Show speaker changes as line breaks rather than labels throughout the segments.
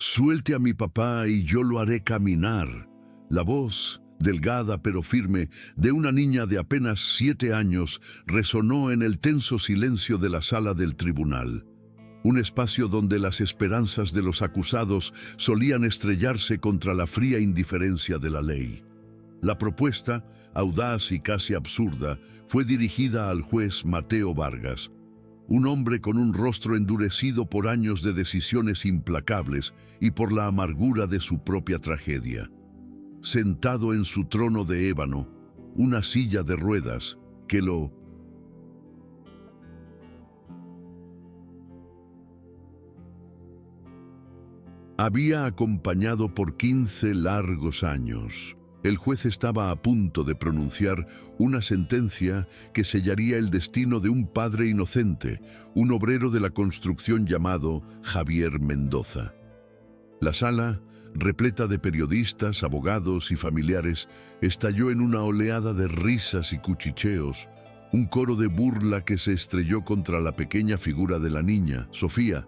Suelte a mi papá y yo lo haré caminar. La voz, delgada pero firme, de una niña de apenas 7 años resonó en el tenso silencio de la sala del tribunal. Un espacio donde las esperanzas de los acusados solían estrellarse contra la fría indiferencia de la ley. La propuesta, audaz y casi absurda, fue dirigida al juez Mateo Vargas, un hombre con un rostro endurecido por años de decisiones implacables y por la amargura de su propia tragedia. Sentado en su trono de ébano, una silla de ruedas que lo había acompañado por 15 largos años. El juez estaba a punto de pronunciar una sentencia que sellaría el destino de un padre inocente, un obrero de la construcción llamado Javier Mendoza. La sala, repleta de periodistas, abogados y familiares, estalló en una oleada de risas y cuchicheos, un coro de burla que se estrelló contra la pequeña figura de la niña, Sofía,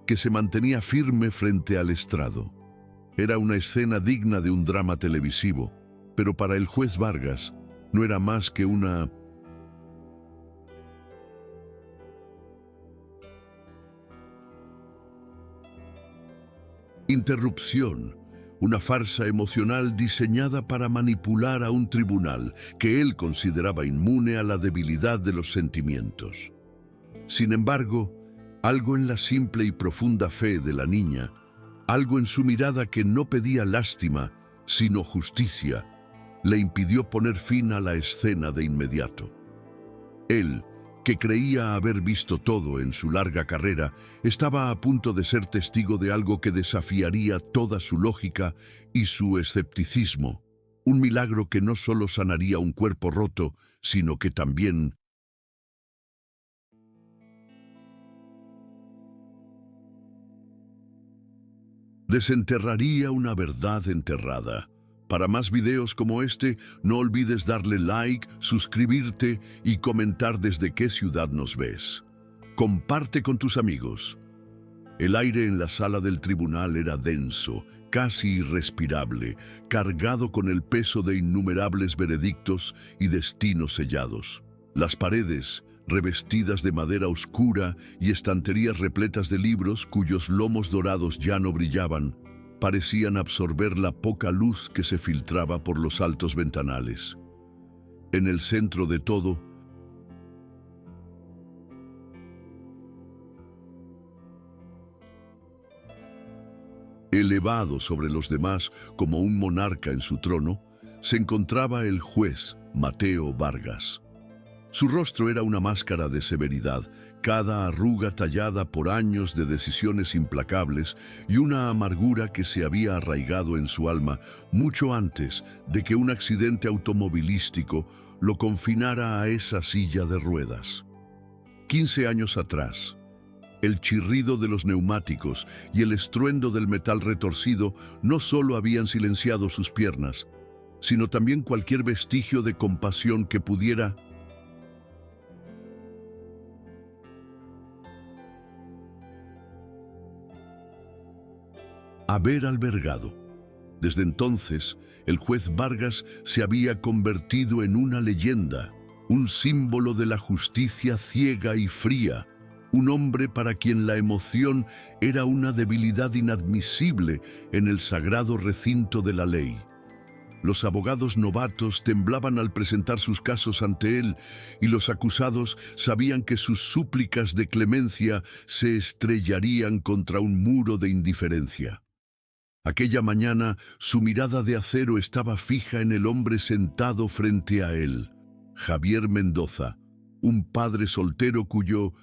que se mantenía firme frente al estrado. Era una escena digna de un drama televisivo, pero para el juez Vargas no era más que una interrupción, una farsa emocional diseñada para manipular a un tribunal que él consideraba inmune a la debilidad de los sentimientos. Sin embargo, algo en la simple y profunda fe de la niña, algo en su mirada que no pedía lástima, sino justicia, le impidió poner fin a la escena de inmediato. Él, que creía haber visto todo en su larga carrera, estaba a punto de ser testigo de algo que desafiaría toda su lógica y su escepticismo, un milagro que no solo sanaría un cuerpo roto, sino que también desenterraría una verdad enterrada. Para más videos como este, no olvides darle like, suscribirte y comentar desde qué ciudad nos ves. Comparte con tus amigos. El aire en la sala del tribunal era denso, casi irrespirable, cargado con el peso de innumerables veredictos y destinos sellados. Las paredes, revestidas de madera oscura y estanterías repletas de libros cuyos lomos dorados ya no brillaban, parecían absorber la poca luz que se filtraba por los altos ventanales. En el centro de todo, elevado sobre los demás como un monarca en su trono, se encontraba el juez Mateo Vargas. Su rostro era una máscara de severidad, cada arruga tallada por años de decisiones implacables y una amargura que se había arraigado en su alma mucho antes de que un accidente automovilístico lo confinara a esa silla de ruedas. 15 años atrás, el chirrido de los neumáticos y el estruendo del metal retorcido no solo habían silenciado sus piernas, sino también cualquier vestigio de compasión que pudiera haber albergado. Desde entonces, el juez Vargas se había convertido en una leyenda, un símbolo de la justicia ciega y fría, un hombre para quien la emoción era una debilidad inadmisible en el sagrado recinto de la ley. Los abogados novatos temblaban al presentar sus casos ante él y los acusados sabían que sus súplicas de clemencia se estrellarían contra un muro de indiferencia. Aquella mañana, su mirada de acero estaba fija en el hombre sentado frente a él, Javier Mendoza, un padre soltero cuyo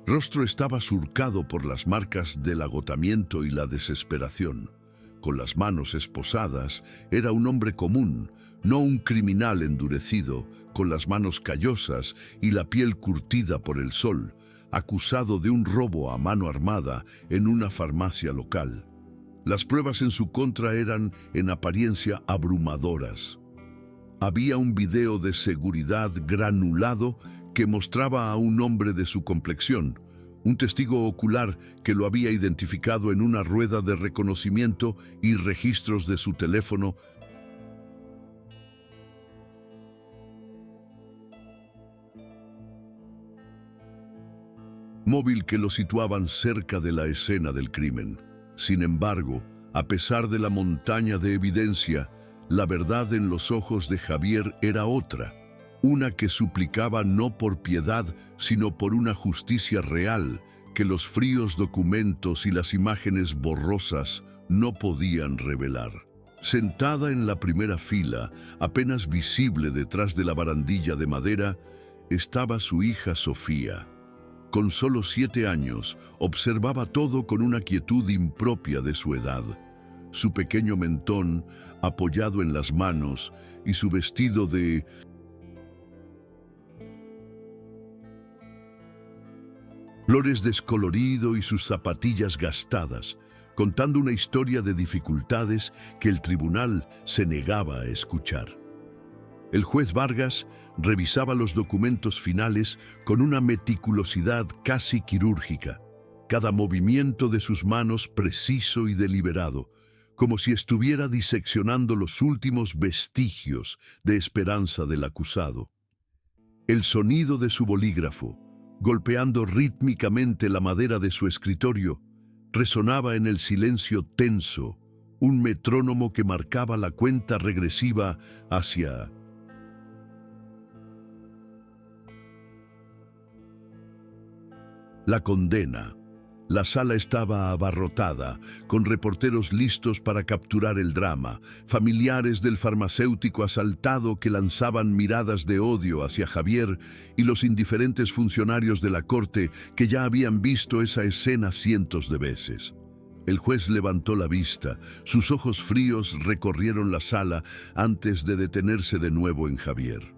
rostro estaba surcado por las marcas del agotamiento y la desesperación. Con las manos esposadas, era un hombre común, no un criminal endurecido, con las manos callosas y la piel curtida por el sol, acusado de un robo a mano armada en una farmacia local. Las pruebas en su contra eran, en apariencia, abrumadoras. Había un video de seguridad granulado que mostraba a un hombre de su complexión, un testigo ocular que lo había identificado en una rueda de reconocimiento y registros de su teléfono móvil que lo situaban cerca de la escena del crimen. Sin embargo, a pesar de la montaña de evidencia, la verdad en los ojos de Javier era otra, una que suplicaba no por piedad, sino por una justicia real que los fríos documentos y las imágenes borrosas no podían revelar. Sentada en la primera fila, apenas visible detrás de la barandilla de madera, estaba su hija Sofía. Con solo 7 años, observaba todo con una quietud impropia de su edad. Su pequeño mentón apoyado en las manos y su vestido de flores descolorido y sus zapatillas gastadas, contando una historia de dificultades que el tribunal se negaba a escuchar. El juez Vargas revisaba los documentos finales con una meticulosidad casi quirúrgica, cada movimiento de sus manos preciso y deliberado, como si estuviera diseccionando los últimos vestigios de esperanza del acusado. El sonido de su bolígrafo, golpeando rítmicamente la madera de su escritorio, resonaba en el silencio tenso, un metrónomo que marcaba la cuenta regresiva hacia la condena. La sala estaba abarrotada, con reporteros listos para capturar el drama, familiares del farmacéutico asaltado que lanzaban miradas de odio hacia Javier y los indiferentes funcionarios de la corte que ya habían visto esa escena cientos de veces. El juez levantó la vista, sus ojos fríos recorrieron la sala antes de detenerse de nuevo en Javier.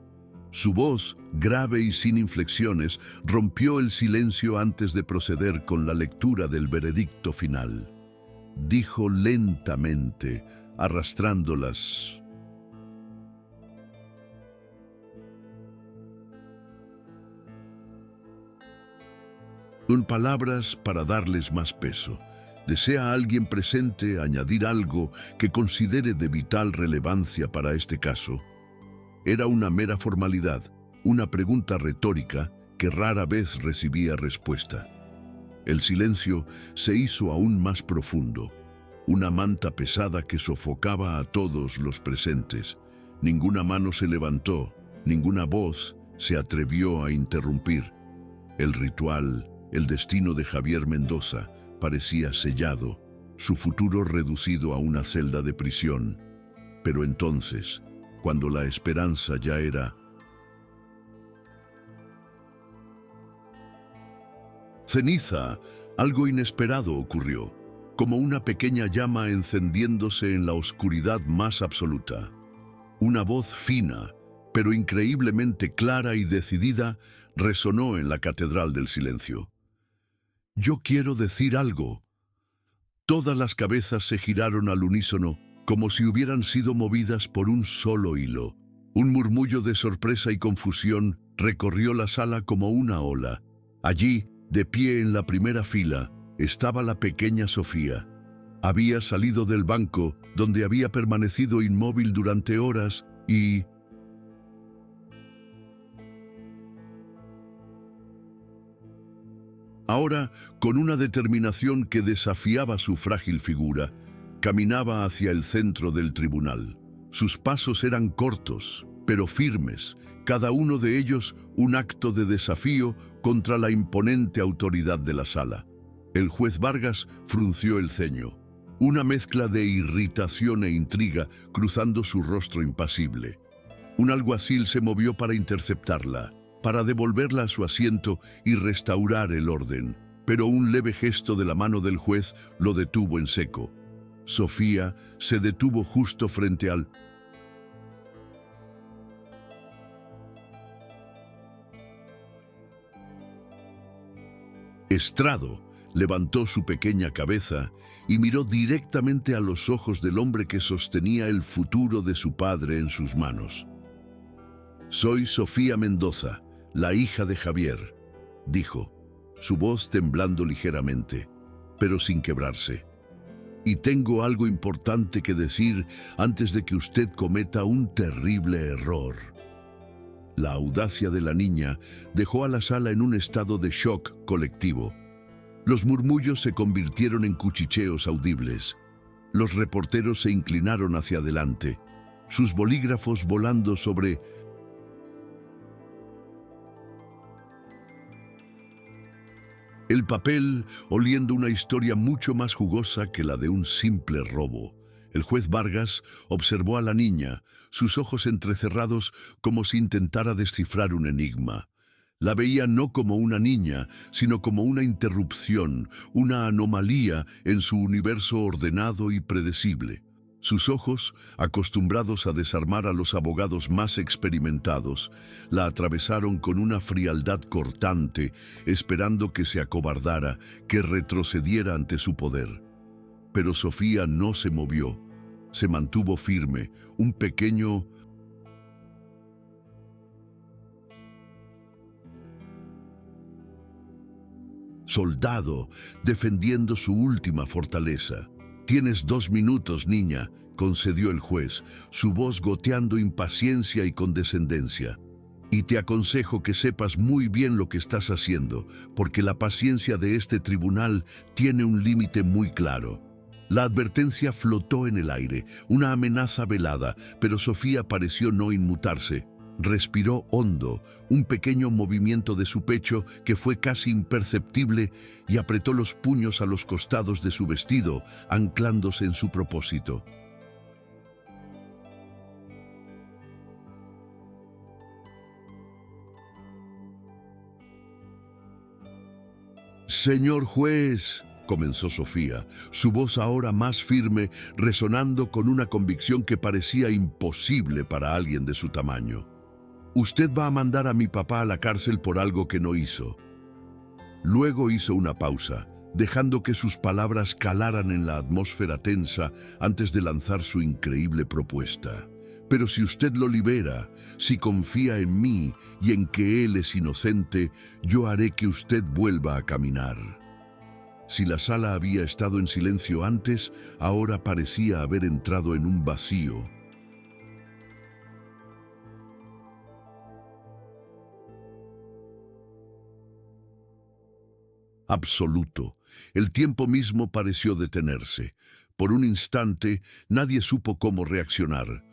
Su voz, grave y sin inflexiones, rompió el silencio antes de proceder con la lectura del veredicto final. Dijo lentamente, arrastrándolas. Con palabras para darles más peso. ¿Desea alguien presente añadir algo que considere de vital relevancia para este caso? Era una mera formalidad, una pregunta retórica que rara vez recibía respuesta. El silencio se hizo aún más profundo, una manta pesada que sofocaba a todos los presentes. Ninguna mano se levantó, ninguna voz se atrevió a interrumpir. El ritual, el destino de Javier Mendoza, parecía sellado, su futuro reducido a una celda de prisión. Pero entonces, cuando la esperanza ya era ceniza, algo inesperado ocurrió, como una pequeña llama encendiéndose en la oscuridad más absoluta. Una voz fina, pero increíblemente clara y decidida, resonó en la Catedral del Silencio. «Yo quiero decir algo». Todas las cabezas se giraron al unísono, como si hubieran sido movidas por un solo hilo. Un murmullo de sorpresa y confusión recorrió la sala como una ola. Allí, de pie en la primera fila, estaba la pequeña Sofía. Había salido del banco, donde había permanecido inmóvil durante horas, y ahora, con una determinación que desafiaba su frágil figura, caminaba hacia el centro del tribunal. Sus pasos eran cortos, pero firmes, cada uno de ellos un acto de desafío contra la imponente autoridad de la sala. El juez Vargas frunció el ceño, una mezcla de irritación e intriga cruzando su rostro impasible. Un alguacil se movió para interceptarla, para devolverla a su asiento y restaurar el orden, pero un leve gesto de la mano del juez lo detuvo en seco. Sofía se detuvo justo frente al estrado, levantó su pequeña cabeza y miró directamente a los ojos del hombre que sostenía el futuro de su padre en sus manos. «Soy Sofía Mendoza, la hija de Javier, dijo, su voz temblando ligeramente, pero sin quebrarse. Y tengo algo importante que decir antes de que usted cometa un terrible error. La audacia de la niña dejó a la sala en un estado de shock colectivo. Los murmullos se convirtieron en cuchicheos audibles. Los reporteros se inclinaron hacia adelante, sus bolígrafos volando sobre el papel, oliendo una historia mucho más jugosa que la de un simple robo. El juez Vargas observó a la niña, sus ojos entrecerrados como si intentara descifrar un enigma. La veía no como una niña, sino como una interrupción, una anomalía en su universo ordenado y predecible. Sus ojos, acostumbrados a desarmar a los abogados más experimentados, la atravesaron con una frialdad cortante, esperando que se acobardara, que retrocediera ante su poder. Pero Sofía no se movió, se mantuvo firme, un pequeño soldado defendiendo su última fortaleza. «Tienes 2 minutos, niña», concedió el juez, su voz goteando impaciencia y condescendencia. «Y te aconsejo que sepas muy bien lo que estás haciendo, porque la paciencia de este tribunal tiene un límite muy claro». La advertencia flotó en el aire, una amenaza velada, pero Sofía pareció no inmutarse. Respiró hondo, un pequeño movimiento de su pecho que fue casi imperceptible, y apretó los puños a los costados de su vestido, anclándose en su propósito. «Señor juez», comenzó Sofía, su voz ahora más firme, resonando con una convicción que parecía imposible para alguien de su tamaño. «Usted va a mandar a mi papá a la cárcel por algo que no hizo». Luego hizo una pausa, dejando que sus palabras calaran en la atmósfera tensa antes de lanzar su increíble propuesta. «Pero si usted lo libera, si confía en mí y en que él es inocente, yo haré que usted vuelva a caminar». Si la sala había estado en silencio antes, ahora parecía haber entrado en un vacío. Absoluto. El tiempo mismo pareció detenerse. Por un instante, nadie supo cómo reaccionar.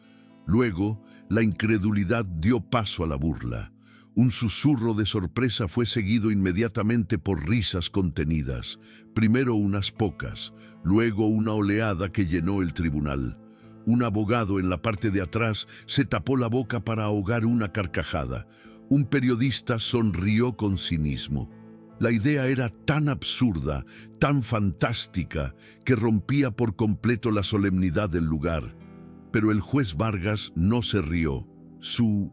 Luego, la incredulidad dio paso a la burla. Un susurro de sorpresa fue seguido inmediatamente por risas contenidas. Primero unas pocas, luego una oleada que llenó el tribunal. Un abogado en la parte de atrás se tapó la boca para ahogar una carcajada. Un periodista sonrió con cinismo. La idea era tan absurda, tan fantástica, que rompía por completo la solemnidad del lugar. Pero el juez Vargas no se rió. Su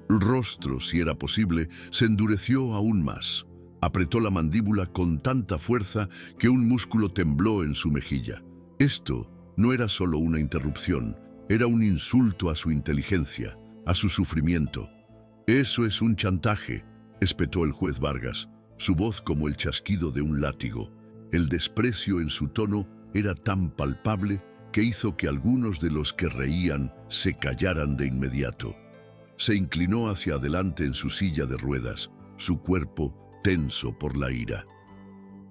rostro, si era posible, se endureció aún más. Apretó la mandíbula con tanta fuerza que un músculo tembló en su mejilla. Esto no era solo una interrupción, era un insulto a su inteligencia, a su sufrimiento. «Eso es un chantaje», espetó el juez Vargas, su voz como el chasquido de un látigo. El desprecio en su tono era tan palpable que hizo que algunos de los que reían se callaran de inmediato. Se inclinó hacia adelante en su silla de ruedas, su cuerpo tenso por la ira.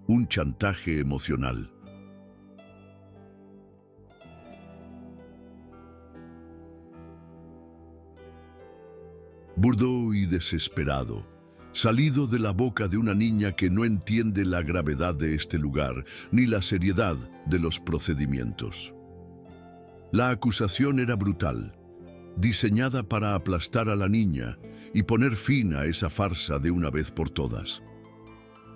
Un chantaje emocional. Burdo y desesperado, salido de la boca de una niña que no entiende la gravedad de este lugar ni la seriedad de los procedimientos. La acusación era brutal, diseñada para aplastar a la niña y poner fin a esa farsa de una vez por todas.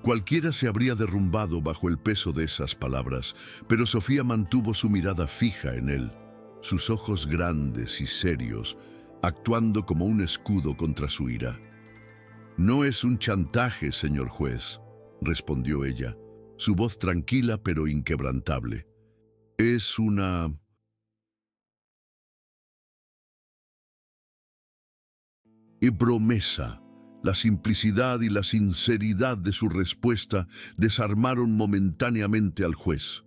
Cualquiera se habría derrumbado bajo el peso de esas palabras, pero Sofía mantuvo su mirada fija en él, sus ojos grandes y serios, actuando como un escudo contra su ira. «No es un chantaje, señor juez», respondió ella, su voz tranquila pero inquebrantable. «Es una y promesa. La simplicidad y la sinceridad de su respuesta desarmaron momentáneamente al juez.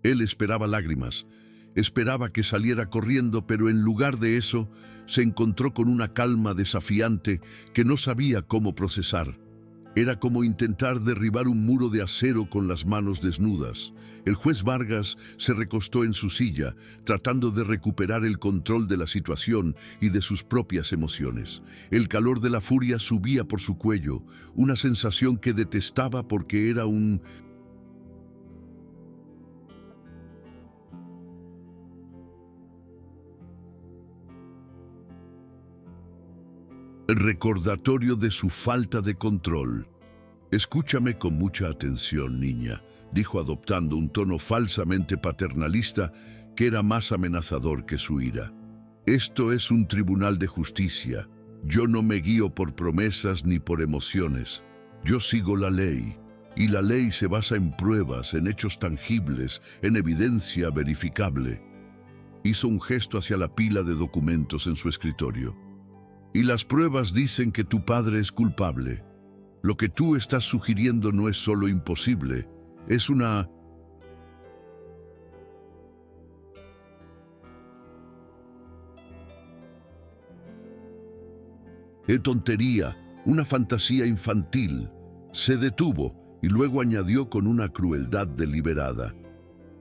Él esperaba lágrimas, esperaba que saliera corriendo, pero en lugar de eso, se encontró con una calma desafiante que no sabía cómo procesar. Era como intentar derribar un muro de acero con las manos desnudas. El juez Vargas se recostó en su silla, tratando de recuperar el control de la situación y de sus propias emociones. El calor de la furia subía por su cuello, una sensación que detestaba porque era un recordatorio de su falta de control. «Escúchame con mucha atención, niña», dijo adoptando un tono falsamente paternalista que era más amenazador que su ira. «Esto es un tribunal de justicia. Yo no me guío por promesas ni por emociones. Yo sigo la ley, y la ley se basa en pruebas, en hechos tangibles, en evidencia verificable». Hizo un gesto hacia la pila de documentos en su escritorio. «Y las pruebas dicen que tu padre es culpable. Lo que tú estás sugiriendo no es solo imposible, es una tontería, una fantasía infantil». Se detuvo y luego añadió con una crueldad deliberada: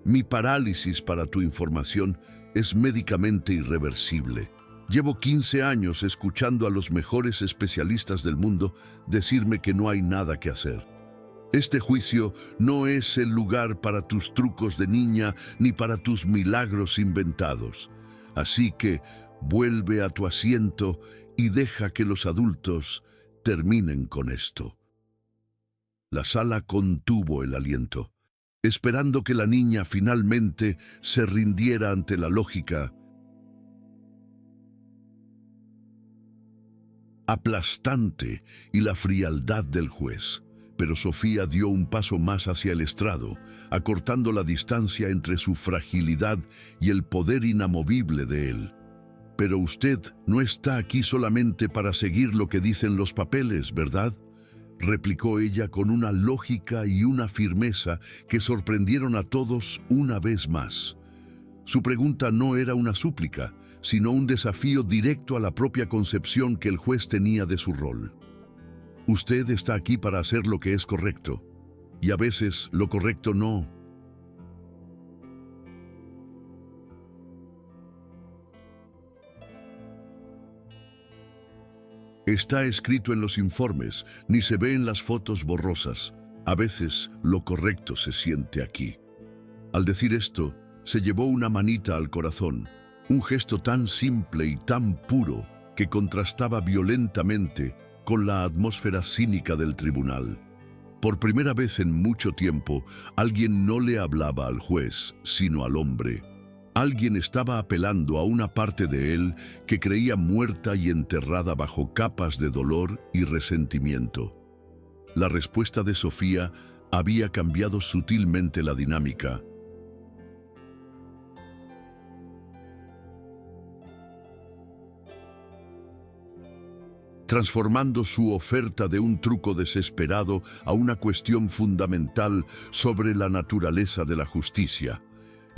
«Mi parálisis, para tu información, es médicamente irreversible. Llevo 15 años escuchando a los mejores especialistas del mundo decirme que no hay nada que hacer. Este juicio no es el lugar para tus trucos de niña ni para tus milagros inventados. Así que vuelve a tu asiento y deja que los adultos terminen con esto». La sala contuvo el aliento, esperando que la niña finalmente se rindiera ante la lógica aplastante y la frialdad del juez. Pero Sofía dio un paso más hacia el estrado, acortando la distancia entre su fragilidad y el poder inamovible de él. «Pero usted no está aquí solamente para seguir lo que dicen los papeles, ¿verdad?», replicó ella con una lógica y una firmeza que sorprendieron a todos una vez más. Su pregunta no era una súplica, sino un desafío directo a la propia concepción que el juez tenía de su rol. «Usted está aquí para hacer lo que es correcto, y a veces lo correcto no». Está escrito en los informes, ni se ve en las fotos borrosas. A veces lo correcto se siente aquí. Al decir esto, se llevó una manita al corazón, un gesto tan simple y tan puro que contrastaba violentamente con la atmósfera cínica del tribunal. Por primera vez en mucho tiempo, alguien no le hablaba al juez, sino al hombre. Alguien estaba apelando a una parte de él que creía muerta y enterrada bajo capas de dolor y resentimiento. La respuesta de Sofía había cambiado sutilmente la dinámica. Transformando su oferta de un truco desesperado a una cuestión fundamental sobre la naturaleza de la justicia.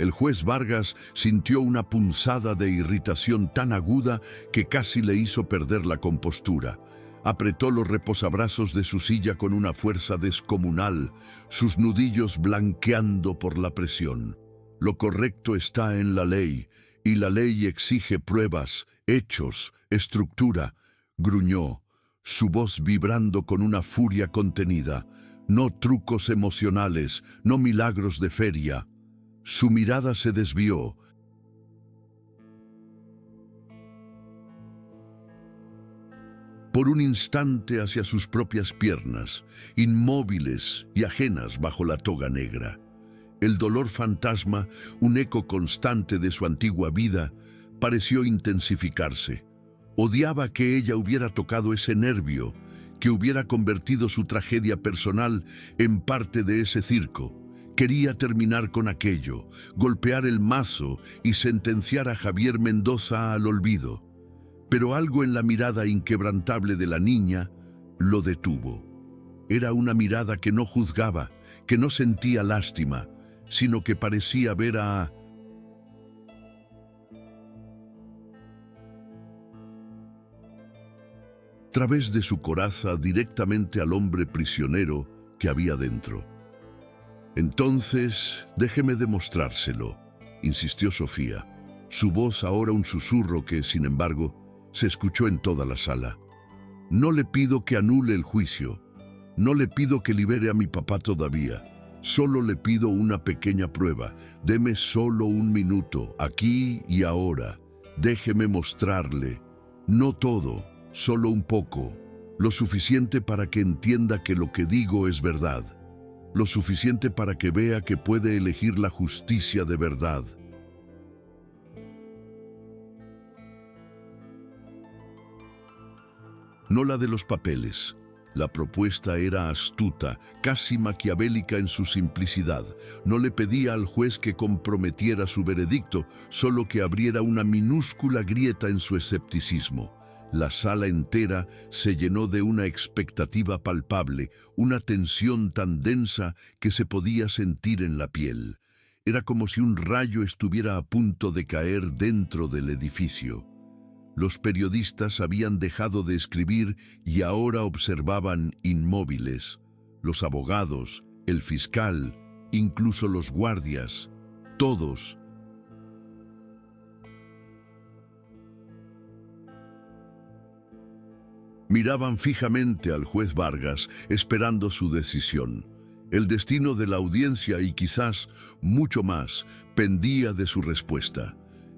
El juez Vargas sintió una punzada de irritación tan aguda que casi le hizo perder la compostura. Apretó los reposabrazos de su silla con una fuerza descomunal, sus nudillos blanqueando por la presión. Lo correcto está en la ley, y la ley exige pruebas, hechos, estructura, gruñó, su voz vibrando con una furia contenida. No trucos emocionales, no milagros de feria. Su mirada se desvió. Por un instante hacia sus propias piernas, inmóviles y ajenas bajo la toga negra. El dolor fantasma, un eco constante de su antigua vida, pareció intensificarse. Odiaba que ella hubiera tocado ese nervio, que hubiera convertido su tragedia personal en parte de ese circo. Quería terminar con aquello, golpear el mazo y sentenciar a Javier Mendoza al olvido. pero algo en la mirada inquebrantable de la niña lo detuvo. Era una mirada que no juzgaba, que no sentía lástima, sino que parecía ver a través de su coraza directamente al hombre prisionero que había dentro. Entonces, déjeme demostrárselo, insistió Sofía, su voz ahora un susurro que, sin embargo, se escuchó en toda la sala. No le pido que anule el juicio, no le pido que libere a mi papá todavía, solo le pido una pequeña prueba. Deme solo un minuto, aquí y ahora. Déjeme mostrarle, no todo, solo un poco, lo suficiente para que entienda que lo que digo es verdad, lo suficiente para que vea que puede elegir la justicia de verdad. No la de los papeles. La propuesta era astuta, casi maquiavélica en su simplicidad. No le pedía al juez que comprometiera su veredicto, solo que abriera una minúscula grieta en su escepticismo. La sala entera se llenó de una expectativa palpable, una tensión tan densa que se podía sentir en la piel. Era como si un rayo estuviera a punto de caer dentro del edificio. Los periodistas habían dejado de escribir y ahora observaban inmóviles. Los abogados, el fiscal, incluso los guardias, todos. Miraban fijamente al juez Vargas, esperando su decisión. El destino de la audiencia y quizás mucho más pendía de su respuesta.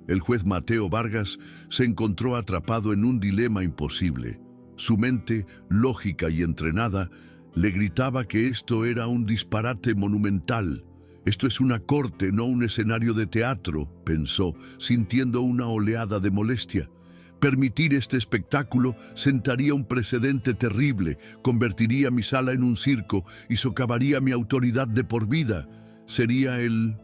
El juez Mateo Vargas se encontró atrapado en un dilema imposible. Su mente, lógica y entrenada, le gritaba que esto era un disparate monumental. Esto es una corte, no un escenario de teatro, pensó, sintiendo una oleada de molestia. Permitir este espectáculo sentaría un precedente terrible, convertiría mi sala en un circo y socavaría mi autoridad de por vida. Sería el...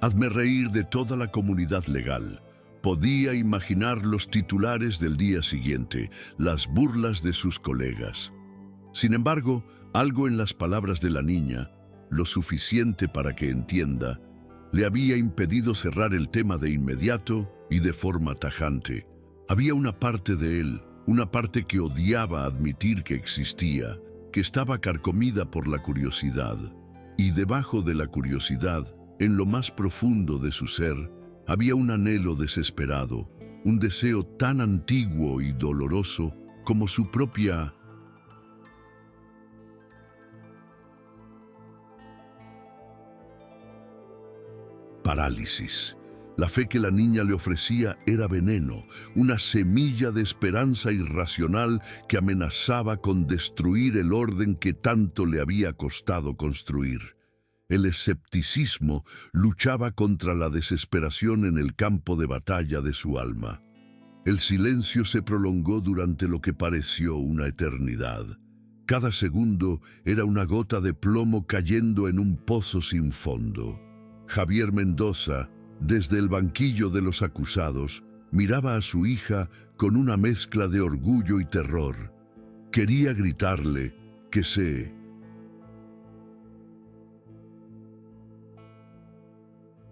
Hazme reír de toda la comunidad legal. Podía imaginar los titulares del día siguiente, las burlas de sus colegas. Sin embargo, algo en las palabras de la niña, lo suficiente para que entienda, le había impedido cerrar el tema de inmediato y de forma tajante. Había una parte de él, una parte que odiaba admitir que existía, que estaba carcomida por la curiosidad. Y debajo de la curiosidad, en lo más profundo de su ser, había un anhelo desesperado, un deseo tan antiguo y doloroso como su propia parálisis. La fe que la niña le ofrecía era veneno, una semilla de esperanza irracional que amenazaba con destruir el orden que tanto le había costado construir. El escepticismo luchaba contra la desesperación en el campo de batalla de su alma. El silencio se prolongó durante lo que pareció una eternidad. Cada segundo era una gota de plomo cayendo en un pozo sin fondo. Javier Mendoza, desde el banquillo de los acusados, miraba a su hija con una mezcla de orgullo y terror. Quería gritarle que se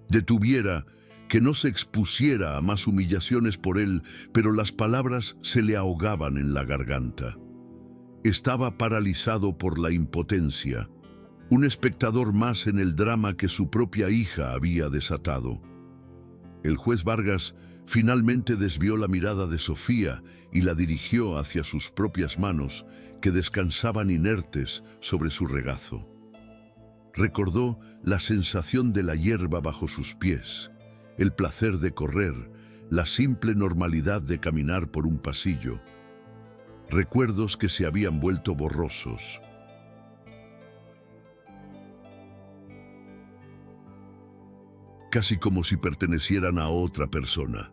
detuviera, que no se expusiera a más humillaciones por él, pero las palabras se le ahogaban en la garganta. Estaba paralizado por la impotencia, un espectador más en el drama que su propia hija había desatado. El juez Vargas finalmente desvió la mirada de Sofía y la dirigió hacia sus propias manos, que descansaban inertes sobre su regazo. Recordó la sensación de la hierba bajo sus pies, el placer de correr, la simple normalidad de caminar por un pasillo. Recuerdos que se habían vuelto borrosos. Casi como si pertenecieran a otra persona.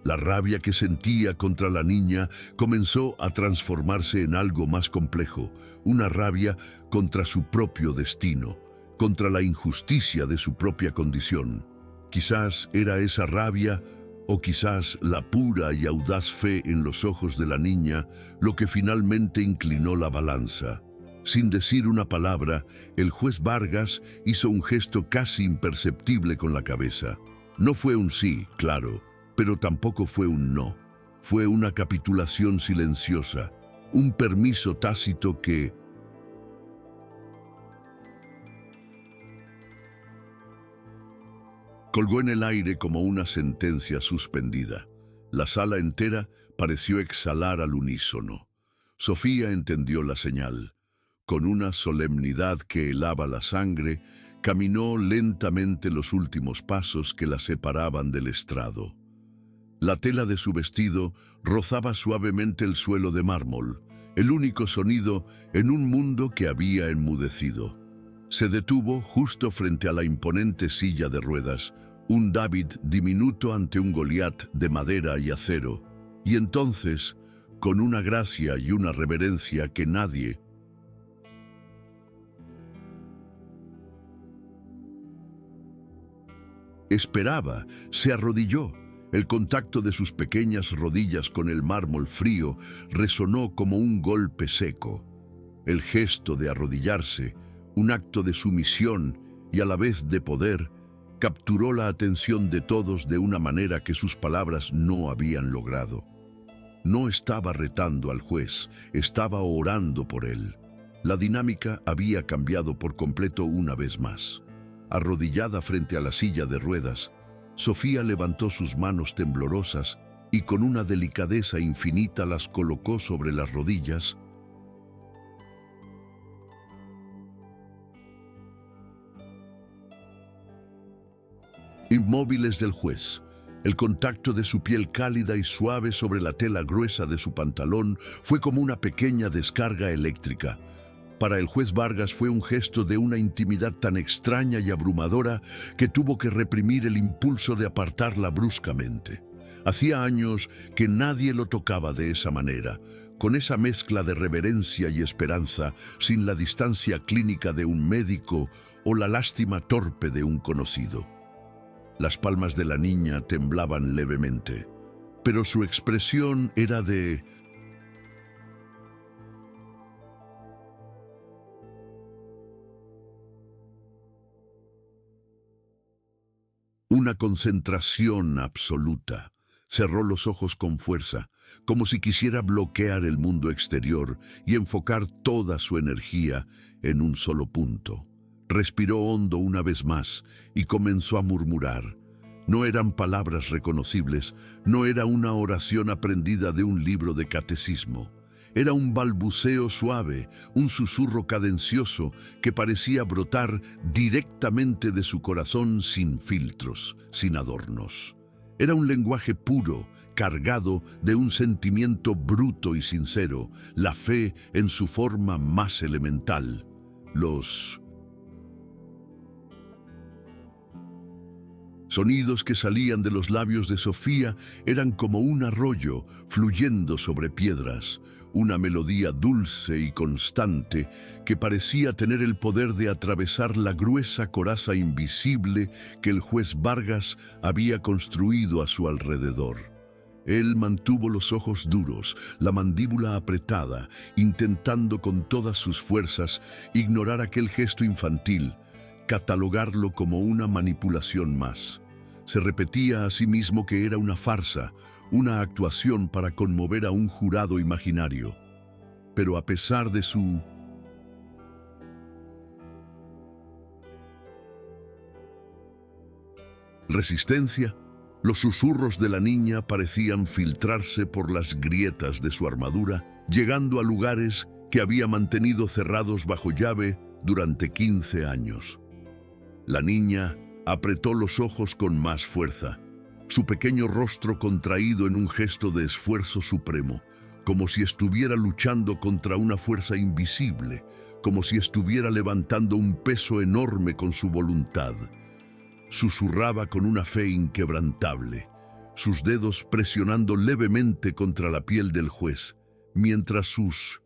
La rabia que sentía contra la niña comenzó a transformarse en algo más complejo, una rabia contra su propio destino. contra la injusticia de su propia condición. Quizás era esa rabia o quizás la pura y audaz fe en los ojos de la niña lo que finalmente inclinó la balanza. Sin decir una palabra, el juez Vargas hizo un gesto casi imperceptible con la cabeza. No fue un sí, claro, pero tampoco fue un no. Fue una capitulación silenciosa, un permiso tácito que colgó en el aire como una sentencia suspendida. La sala entera pareció exhalar al unísono. Sofía entendió la señal. Con una solemnidad que helaba la sangre, caminó lentamente los últimos pasos que la separaban del estrado. La tela de su vestido rozaba suavemente el suelo de mármol, el único sonido en un mundo que había enmudecido. Se detuvo justo frente a la imponente silla de ruedas, un David diminuto ante un Goliat de madera y acero, y entonces, con una gracia y una reverencia que nadie esperaba, se arrodilló. El contacto de sus pequeñas rodillas con el mármol frío resonó como un golpe seco. El gesto de arrodillarse, un acto de sumisión y a la vez de poder, capturó la atención de todos de una manera que sus palabras no habían logrado. No estaba retando al juez, estaba orando por él. La dinámica había cambiado por completo una vez más. Arrodillada frente a la silla de ruedas, Sofía levantó sus manos temblorosas y con una delicadeza infinita las colocó sobre las rodillas, inmóviles del juez. El contacto de su piel cálida y suave sobre la tela gruesa de su pantalón fue como una pequeña descarga eléctrica. Para el juez Vargas fue un gesto de una intimidad tan extraña y abrumadora que tuvo que reprimir el impulso de apartarla bruscamente. Hacía años que nadie lo tocaba de esa manera, con esa mezcla de reverencia y esperanza, sin la distancia clínica de un médico o la lástima torpe de un conocido. Las palmas de la niña temblaban levemente, pero su expresión era de una concentración absoluta. Cerró los ojos con fuerza, como si quisiera bloquear el mundo exterior y enfocar toda su energía en un solo punto. Respiró hondo una vez más y comenzó a murmurar. No eran palabras reconocibles, no era una oración aprendida de un libro de catecismo. Era un balbuceo suave, un susurro cadencioso que parecía brotar directamente de su corazón sin filtros, sin adornos. Era un lenguaje puro, cargado de un sentimiento bruto y sincero, la fe en su forma más elemental. Los sonidos que salían de los labios de Sofía eran como un arroyo fluyendo sobre piedras, una melodía dulce y constante que parecía tener el poder de atravesar la gruesa coraza invisible que el juez Vargas había construido a su alrededor. Él mantuvo los ojos duros, la mandíbula apretada, intentando con todas sus fuerzas ignorar aquel gesto infantil, catalogarlo como una manipulación más. Se repetía a sí mismo que era una farsa, una actuación para conmover a un jurado imaginario. Pero a pesar de su resistencia, los susurros de la niña parecían filtrarse por las grietas de su armadura, llegando a lugares que había mantenido cerrados bajo llave durante 15 años. La niña apretó los ojos con más fuerza, su pequeño rostro contraído en un gesto de esfuerzo supremo, como si estuviera luchando contra una fuerza invisible, como si estuviera levantando un peso enorme con su voluntad. Susurraba con una fe inquebrantable, sus dedos presionando levemente contra la piel del juez, mientras sus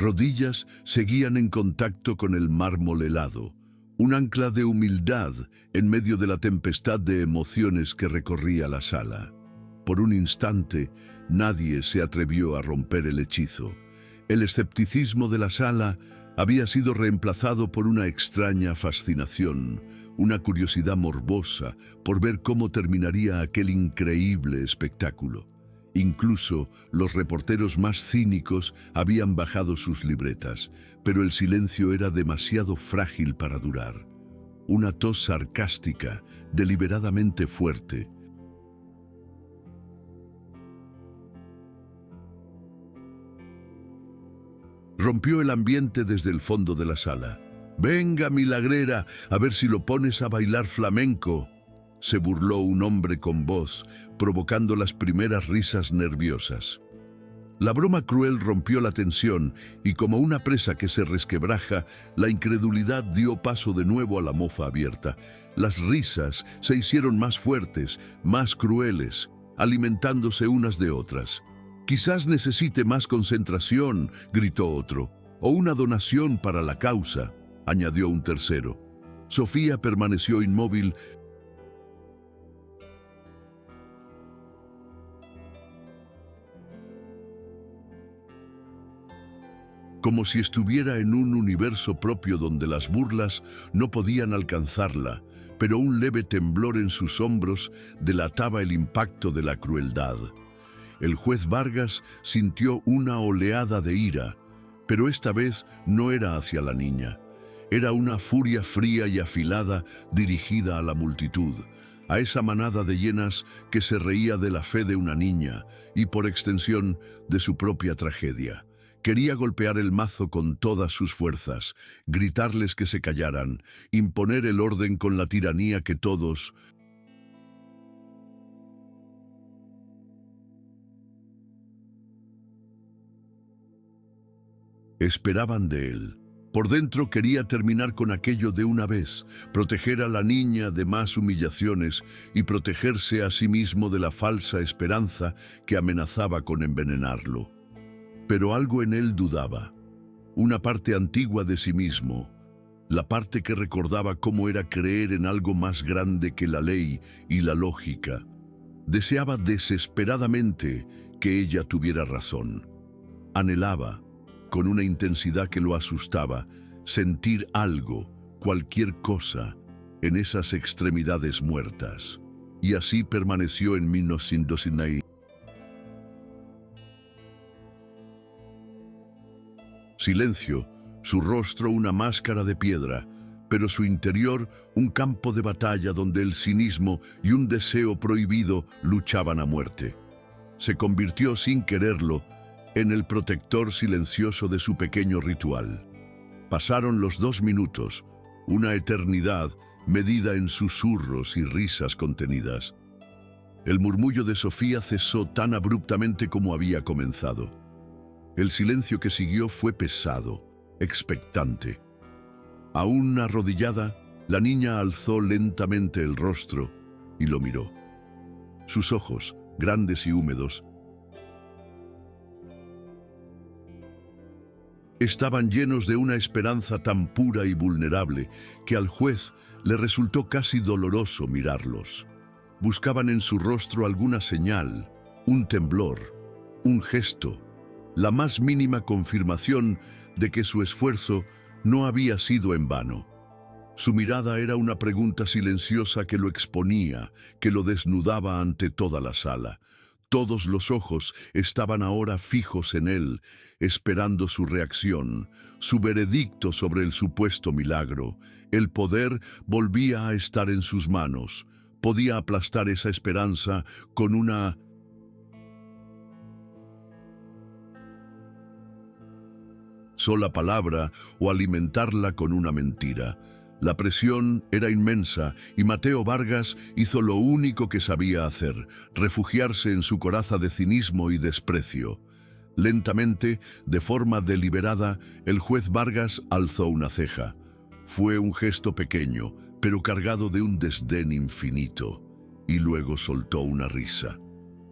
rodillas seguían en contacto con el mármol helado, un ancla de humildad en medio de la tempestad de emociones que recorría la sala. Por un instante, nadie se atrevió a romper el hechizo. El escepticismo de la sala había sido reemplazado por una extraña fascinación, una curiosidad morbosa por ver cómo terminaría aquel increíble espectáculo. Incluso los reporteros más cínicos habían bajado sus libretas, pero el silencio era demasiado frágil para durar. Una tos sarcástica, deliberadamente fuerte, rompió el ambiente desde el fondo de la sala. «Venga, milagrera, a ver si lo pones a bailar flamenco», se burló un hombre con voz, provocando las primeras risas nerviosas. La broma cruel rompió la tensión y, como una presa que se resquebraja, la incredulidad dio paso de nuevo a la mofa abierta. Las risas se hicieron más fuertes, más crueles, alimentándose unas de otras. «Quizás necesite más concentración», gritó otro, «o una donación para la causa», añadió un tercero. Sofía permaneció inmóvil, como si estuviera en un universo propio donde las burlas no podían alcanzarla, pero un leve temblor en sus hombros delataba el impacto de la crueldad. El juez Vargas sintió una oleada de ira, pero esta vez no era hacia la niña. Era una furia fría y afilada dirigida a la multitud, a esa manada de hienas que se reía de la fe de una niña y, por extensión, de su propia tragedia. Quería golpear el mazo con todas sus fuerzas, gritarles que se callaran, imponer el orden con la tiranía que todos esperaban de él. Por dentro quería terminar con aquello de una vez, proteger a la niña de más humillaciones y protegerse a sí mismo de la falsa esperanza que amenazaba con envenenarlo. Pero algo en él dudaba, una parte antigua de sí mismo, la parte que recordaba cómo era creer en algo más grande que la ley y la lógica. Deseaba desesperadamente que ella tuviera razón. Anhelaba, con una intensidad que lo asustaba, sentir algo, cualquier cosa, en esas extremidades muertas. Y así permaneció en 1909. Silencio, su rostro una máscara de piedra, pero su interior un campo de batalla donde el cinismo y un deseo prohibido luchaban a muerte. Se convirtió sin quererlo en el protector silencioso de su pequeño ritual. Pasaron los 2 minutos, una eternidad medida en susurros y risas contenidas. El murmullo de Sofía cesó tan abruptamente como había comenzado. El silencio que siguió fue pesado, expectante. Aún arrodillada, la niña alzó lentamente el rostro y lo miró. Sus ojos, grandes y húmedos, estaban llenos de una esperanza tan pura y vulnerable que al juez le resultó casi doloroso mirarlos. Buscaban en su rostro alguna señal, un temblor, un gesto, la más mínima confirmación de que su esfuerzo no había sido en vano. Su mirada era una pregunta silenciosa que lo exponía, que lo desnudaba ante toda la sala. Todos los ojos estaban ahora fijos en él, esperando su reacción, su veredicto sobre el supuesto milagro. El poder volvía a estar en sus manos. Podía aplastar esa esperanza con una sola palabra o alimentarla con una mentira. La presión era inmensa y Mateo Vargas hizo lo único que sabía hacer, refugiarse en su coraza de cinismo y desprecio. Lentamente, de forma deliberada, el juez Vargas alzó una ceja. Fue un gesto pequeño, pero cargado de un desdén infinito, y luego soltó una risa.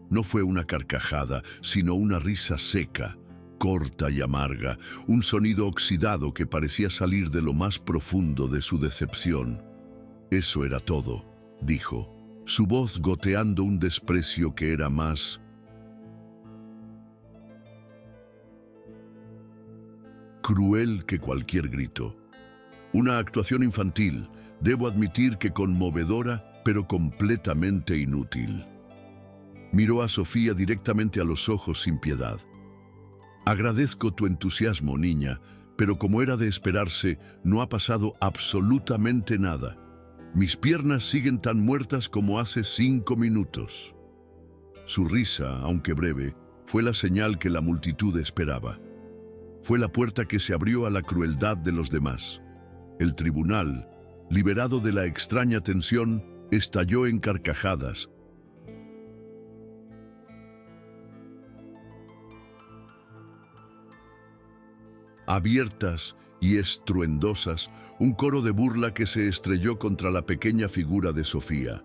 No fue una carcajada, sino una risa seca, corta y amarga, un sonido oxidado que parecía salir de lo más profundo de su decepción. «Eso era todo», dijo, su voz goteando un desprecio que era más cruel que cualquier grito. Una actuación infantil, debo admitir que conmovedora, pero completamente inútil. Miró a Sofía directamente a los ojos sin piedad. «Agradezco tu entusiasmo, niña, pero como era de esperarse, no ha pasado absolutamente nada. Mis piernas siguen tan muertas como hace 5 minutos». Su risa, aunque breve, fue la señal que la multitud esperaba. Fue la puerta que se abrió a la crueldad de los demás. El tribunal, liberado de la extraña tensión, estalló en carcajadas. Abiertas y estruendosas, un coro de burla que se estrelló contra la pequeña figura de Sofía.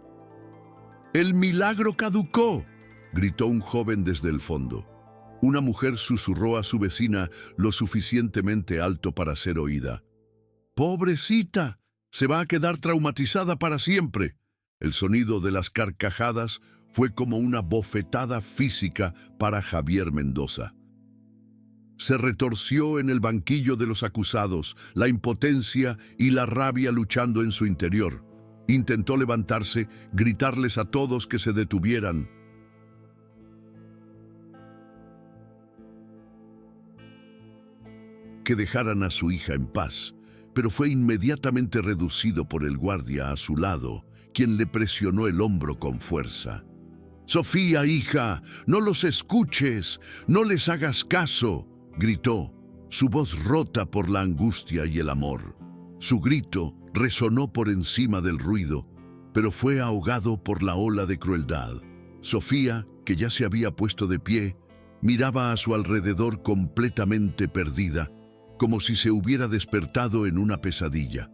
«¡El milagro caducó!», gritó un joven desde el fondo. Una mujer susurró a su vecina lo suficientemente alto para ser oída. «¡Pobrecita! Se va a quedar traumatizada para siempre». El sonido de las carcajadas fue como una bofetada física para Javier Mendoza. Se retorció en el banquillo de los acusados, la impotencia y la rabia luchando en su interior. Intentó levantarse, gritarles a todos que se detuvieran. Que dejaran a su hija en paz, pero fue inmediatamente reducido por el guardia a su lado, quien le presionó el hombro con fuerza. «Sofía, hija, no los escuches, no les hagas caso», gritó, su voz rota por la angustia y el amor. Su grito resonó por encima del ruido, pero fue ahogado por la ola de crueldad. Sofía, que ya se había puesto de pie, miraba a su alrededor completamente perdida, como si se hubiera despertado en una pesadilla.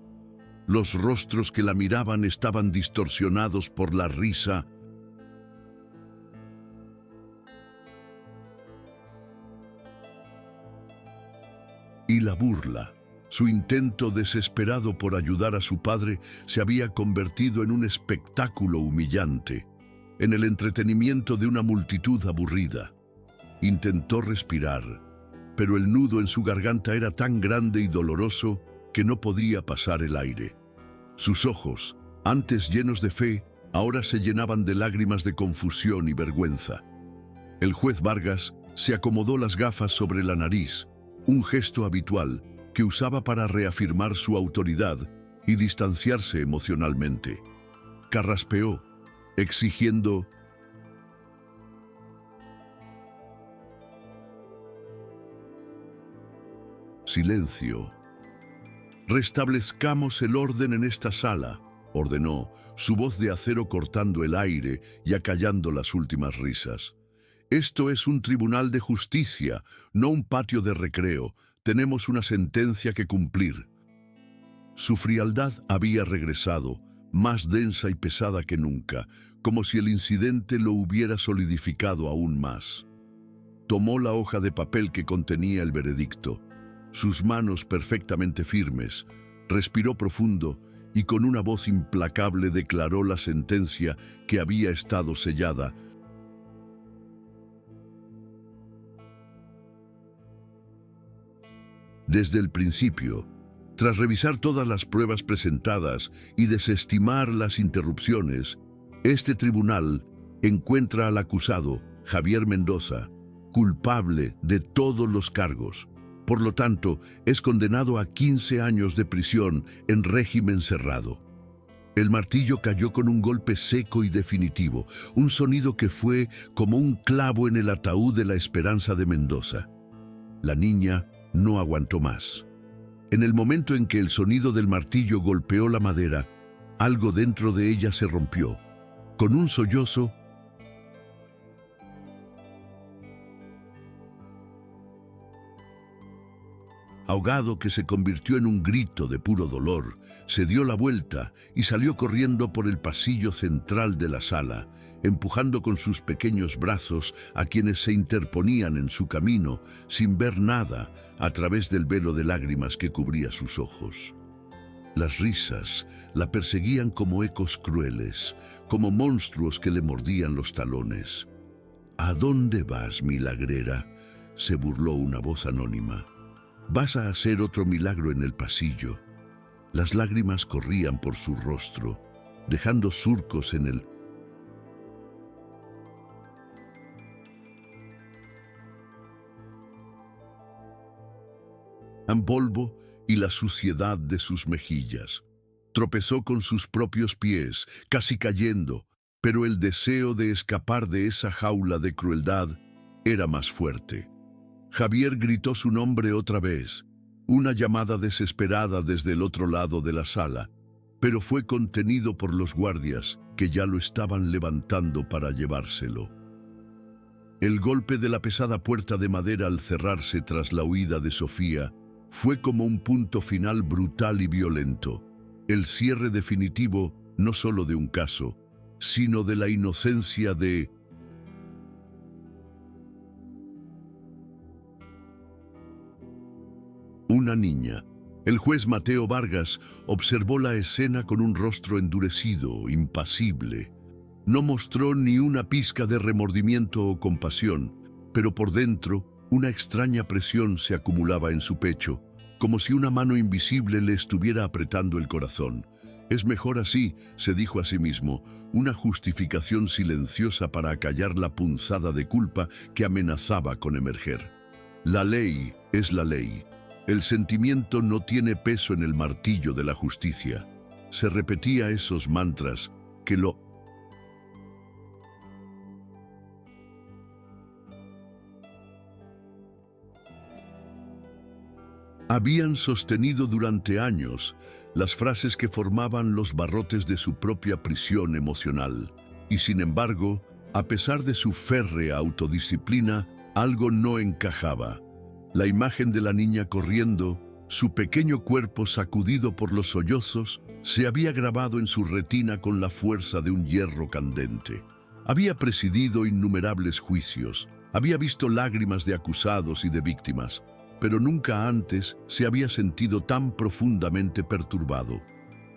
Los rostros que la miraban estaban distorsionados por la risa y la burla. Su intento desesperado por ayudar a su padre se había convertido en un espectáculo humillante, en el entretenimiento de una multitud aburrida. Intentó respirar, pero el nudo en su garganta era tan grande y doloroso que no podía pasar el aire. Sus ojos, antes llenos de fe, ahora se llenaban de lágrimas de confusión y vergüenza. El juez Vargas se acomodó las gafas sobre la nariz, un gesto habitual que usaba para reafirmar su autoridad y distanciarse emocionalmente. Carraspeó, exigiendo: «Silencio. Restablezcamos el orden en esta sala», ordenó, su voz de acero cortando el aire y acallando las últimas risas. «Esto es un tribunal de justicia, no un patio de recreo. Tenemos una sentencia que cumplir». Su frialdad había regresado, más densa y pesada que nunca, como si el incidente lo hubiera solidificado aún más. Tomó la hoja de papel que contenía el veredicto, sus manos perfectamente firmes, respiró profundo y con una voz implacable declaró la sentencia que había estado sellada. Desde el principio, tras revisar todas las pruebas presentadas y desestimar las interrupciones, este tribunal encuentra al acusado, Javier Mendoza, culpable de todos los cargos. Por lo tanto, es condenado a 15 años de prisión en régimen cerrado. El martillo cayó con un golpe seco y definitivo, un sonido que fue como un clavo en el ataúd de la esperanza de Mendoza. La niña no aguantó más. En el momento en que el sonido del martillo golpeó la madera, algo dentro de ella se rompió. Con un sollozo, ahogado que se convirtió en un grito de puro dolor, se dio la vuelta y salió corriendo por el pasillo central de la sala, empujando con sus pequeños brazos a quienes se interponían en su camino, sin ver nada a través del velo de lágrimas que cubría sus ojos. Las risas la perseguían como ecos crueles, como monstruos que le mordían los talones. «¿A dónde vas, milagrera?», se burló una voz anónima. «Vas a hacer otro milagro en el pasillo». Las lágrimas corrían por su rostro, dejando surcos en el polvo y la suciedad de sus mejillas. Tropezó con sus propios pies, casi cayendo, pero el deseo de escapar de esa jaula de crueldad era más fuerte. Javier gritó su nombre otra vez, una llamada desesperada desde el otro lado de la sala, pero fue contenido por los guardias que ya lo estaban levantando para llevárselo. El golpe de la pesada puerta de madera al cerrarse tras la huida de Sofía fue como un punto final brutal y violento, el cierre definitivo no solo de un caso, sino de la inocencia de una niña. El juez Mateo Vargas observó la escena con un rostro endurecido, impasible. No mostró ni una pizca de remordimiento o compasión, pero por dentro una extraña presión se acumulaba en su pecho, como si una mano invisible le estuviera apretando el corazón. Es mejor así, se dijo a sí mismo, una justificación silenciosa para acallar la punzada de culpa que amenazaba con emerger. La ley es la ley. El sentimiento no tiene peso en el martillo de la justicia. Se repetía esos mantras que lo habían sostenido durante años, las frases que formaban los barrotes de su propia prisión emocional. Y sin embargo, a pesar de su férrea autodisciplina, algo no encajaba. La imagen de la niña corriendo, su pequeño cuerpo sacudido por los sollozos, se había grabado en su retina con la fuerza de un hierro candente. Había presidido innumerables juicios, había visto lágrimas de acusados y de víctimas, pero nunca antes se había sentido tan profundamente perturbado,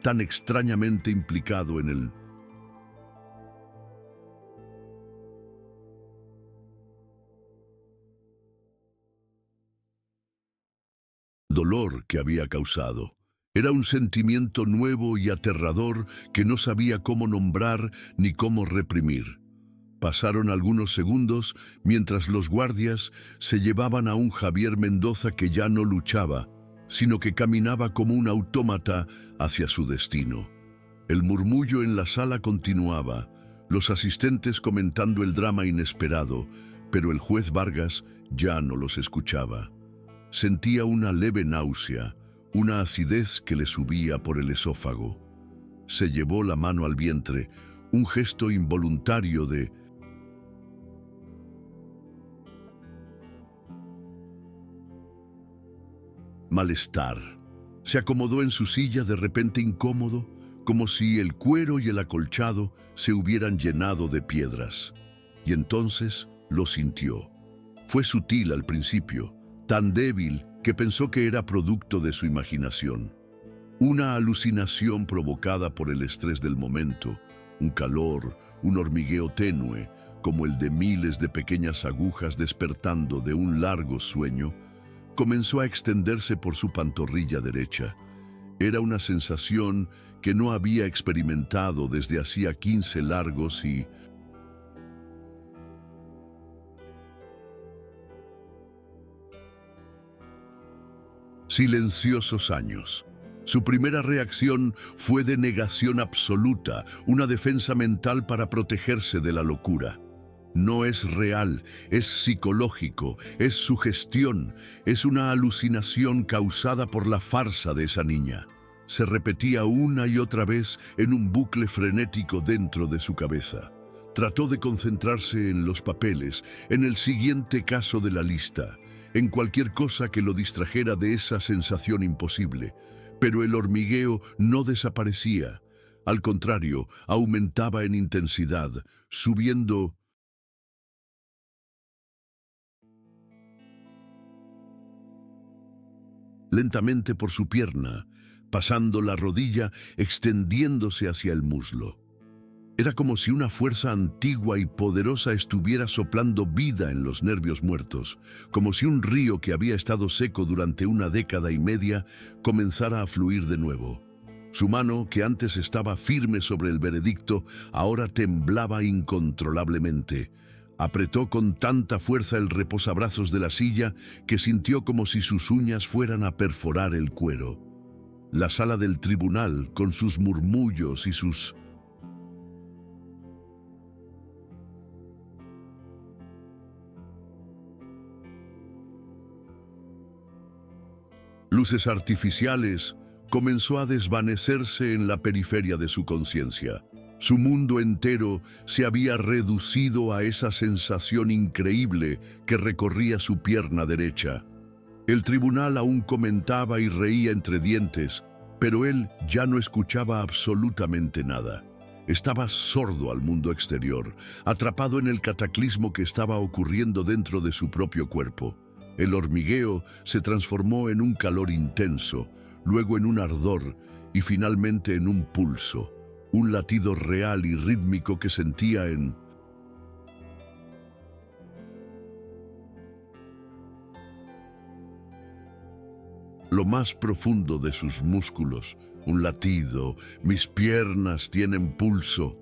tan extrañamente implicado en el dolor que había causado. Era un sentimiento nuevo y aterrador que no sabía cómo nombrar ni cómo reprimir. Pasaron algunos segundos mientras los guardias se llevaban a un Javier Mendoza que ya no luchaba, sino que caminaba como un autómata hacia su destino. El murmullo en la sala continuaba, los asistentes comentando el drama inesperado, pero el juez Vargas ya no los escuchaba. Sentía una leve náusea, una acidez que le subía por el esófago. Se llevó la mano al vientre, un gesto involuntario de malestar. Se acomodó en su silla de repente incómodo, como si el cuero y el acolchado se hubieran llenado de piedras. Y entonces lo sintió. Fue sutil al principio, tan débil que pensó que era producto de su imaginación. Una alucinación provocada por el estrés del momento, un calor, un hormigueo tenue, como el de miles de pequeñas agujas despertando de un largo sueño, comenzó a extenderse por su pantorrilla derecha. Era una sensación que no había experimentado desde hacía 15 largos y silenciosos años. Su primera reacción fue de negación absoluta, una defensa mental para protegerse de la locura. No es real, es psicológico, es sugestión, es una alucinación causada por la farsa de esa niña. Se repetía una y otra vez en un bucle frenético dentro de su cabeza. Trató de concentrarse en los papeles, en el siguiente caso de la lista, en cualquier cosa que lo distrajera de esa sensación imposible. Pero el hormigueo no desaparecía. Al contrario, aumentaba en intensidad, subiendo lentamente por su pierna, pasando la rodilla, extendiéndose hacia el muslo. Era como si una fuerza antigua y poderosa estuviera soplando vida en los nervios muertos, como si un río que había estado seco durante una década y media comenzara a fluir de nuevo. Su mano, que antes estaba firme sobre el veredicto, ahora temblaba incontrolablemente. Apretó con tanta fuerza el reposabrazos de la silla que sintió como si sus uñas fueran a perforar el cuero. La sala del tribunal, con sus murmullos y sus luces artificiales, comenzó a desvanecerse en la periferia de su conciencia. Su mundo entero se había reducido a esa sensación increíble que recorría su pierna derecha. El tribunal aún comentaba y reía entre dientes, pero él ya no escuchaba absolutamente nada. Estaba sordo al mundo exterior, atrapado en el cataclismo que estaba ocurriendo dentro de su propio cuerpo. El hormigueo se transformó en un calor intenso, luego en un ardor y finalmente en un pulso, un latido real y rítmico que sentía en lo más profundo de sus músculos. Un latido, mis piernas tienen pulso,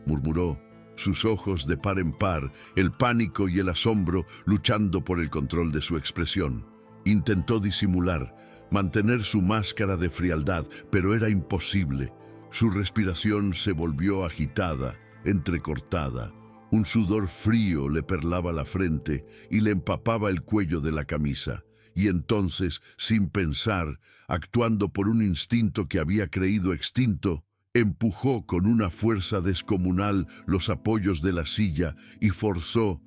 murmuró, sus ojos de par en par, el pánico y el asombro luchando por el control de su expresión. Intentó disimular, mantener su máscara de frialdad, pero era imposible. Su respiración se volvió agitada, entrecortada. Un sudor frío le perlaba la frente y le empapaba el cuello de la camisa. Y entonces, sin pensar, actuando por un instinto que había creído extinto, empujó con una fuerza descomunal los apoyos de la silla y forzó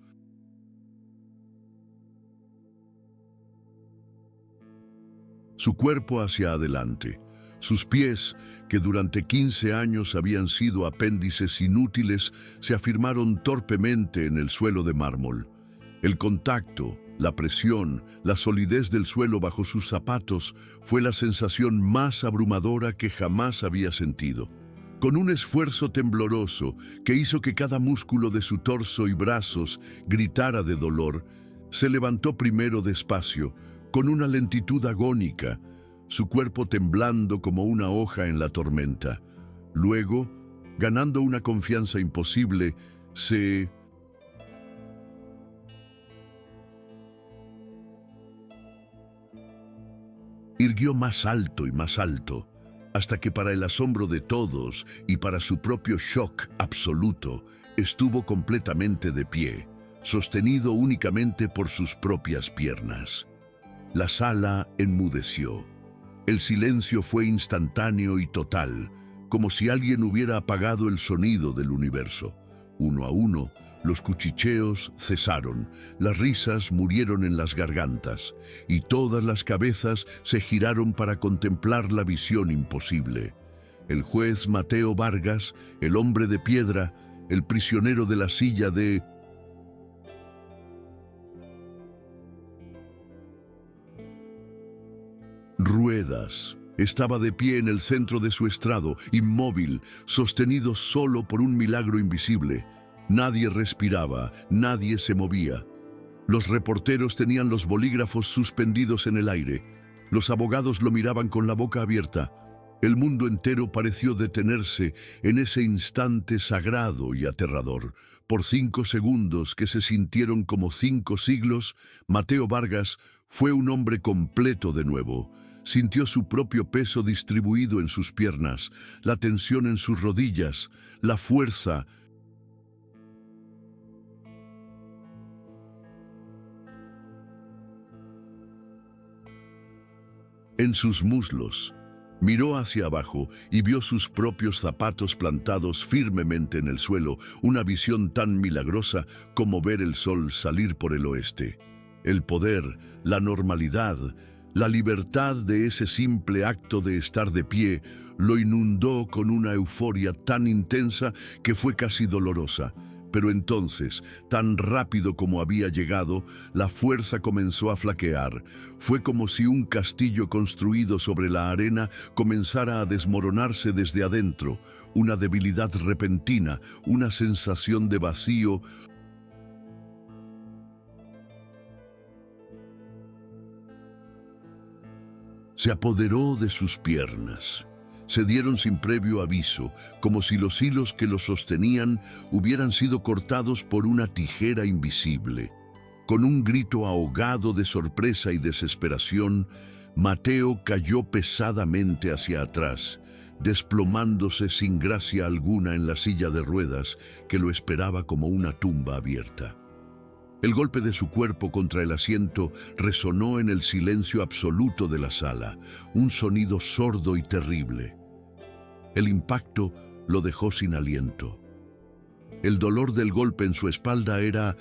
su cuerpo hacia adelante. Sus pies, que durante 15 años habían sido apéndices inútiles, se afirmaron torpemente en el suelo de mármol. El contacto, la presión, la solidez del suelo bajo sus zapatos fue la sensación más abrumadora que jamás había sentido. Con un esfuerzo tembloroso que hizo que cada músculo de su torso y brazos gritara de dolor, se levantó primero despacio, con una lentitud agónica, su cuerpo temblando como una hoja en la tormenta. Luego, ganando una confianza imposible, se irguió más alto y más alto, hasta que para el asombro de todos y para su propio shock absoluto, estuvo completamente de pie, sostenido únicamente por sus propias piernas. La sala enmudeció. El silencio fue instantáneo y total, como si alguien hubiera apagado el sonido del universo. Uno a uno, los cuchicheos cesaron, las risas murieron en las gargantas, y todas las cabezas se giraron para contemplar la visión imposible. El juez Mateo Vargas, el hombre de piedra, el prisionero de la silla de ruedas, estaba de pie en el centro de su estrado, inmóvil, sostenido solo por un milagro invisible. Nadie respiraba, nadie se movía. Los reporteros tenían los bolígrafos suspendidos en el aire. Los abogados lo miraban con la boca abierta. El mundo entero pareció detenerse en ese instante sagrado y aterrador. Por 5 segundos que se sintieron como 5 siglos, Mateo Vargas fue un hombre completo de nuevo. Sintió su propio peso distribuido en sus piernas, la tensión en sus rodillas, la fuerza en sus muslos. Miró hacia abajo y vio sus propios zapatos plantados firmemente en el suelo, una visión tan milagrosa como ver el sol salir por el oeste. El poder, la normalidad, la libertad de ese simple acto de estar de pie lo inundó con una euforia tan intensa que fue casi dolorosa. Pero entonces, tan rápido como había llegado, la fuerza comenzó a flaquear. Fue como si un castillo construido sobre la arena comenzara a desmoronarse desde adentro. Una debilidad repentina, una sensación de vacío, se apoderó de sus piernas. Se dieron sin previo aviso, como si los hilos que los sostenían hubieran sido cortados por una tijera invisible. Con un grito ahogado de sorpresa y desesperación, Mateo cayó pesadamente hacia atrás, desplomándose sin gracia alguna en la silla de ruedas que lo esperaba como una tumba abierta. El golpe de su cuerpo contra el asiento resonó en el silencio absoluto de la sala, un sonido sordo y terrible. El impacto lo dejó sin aliento. El dolor del golpe en su espalda era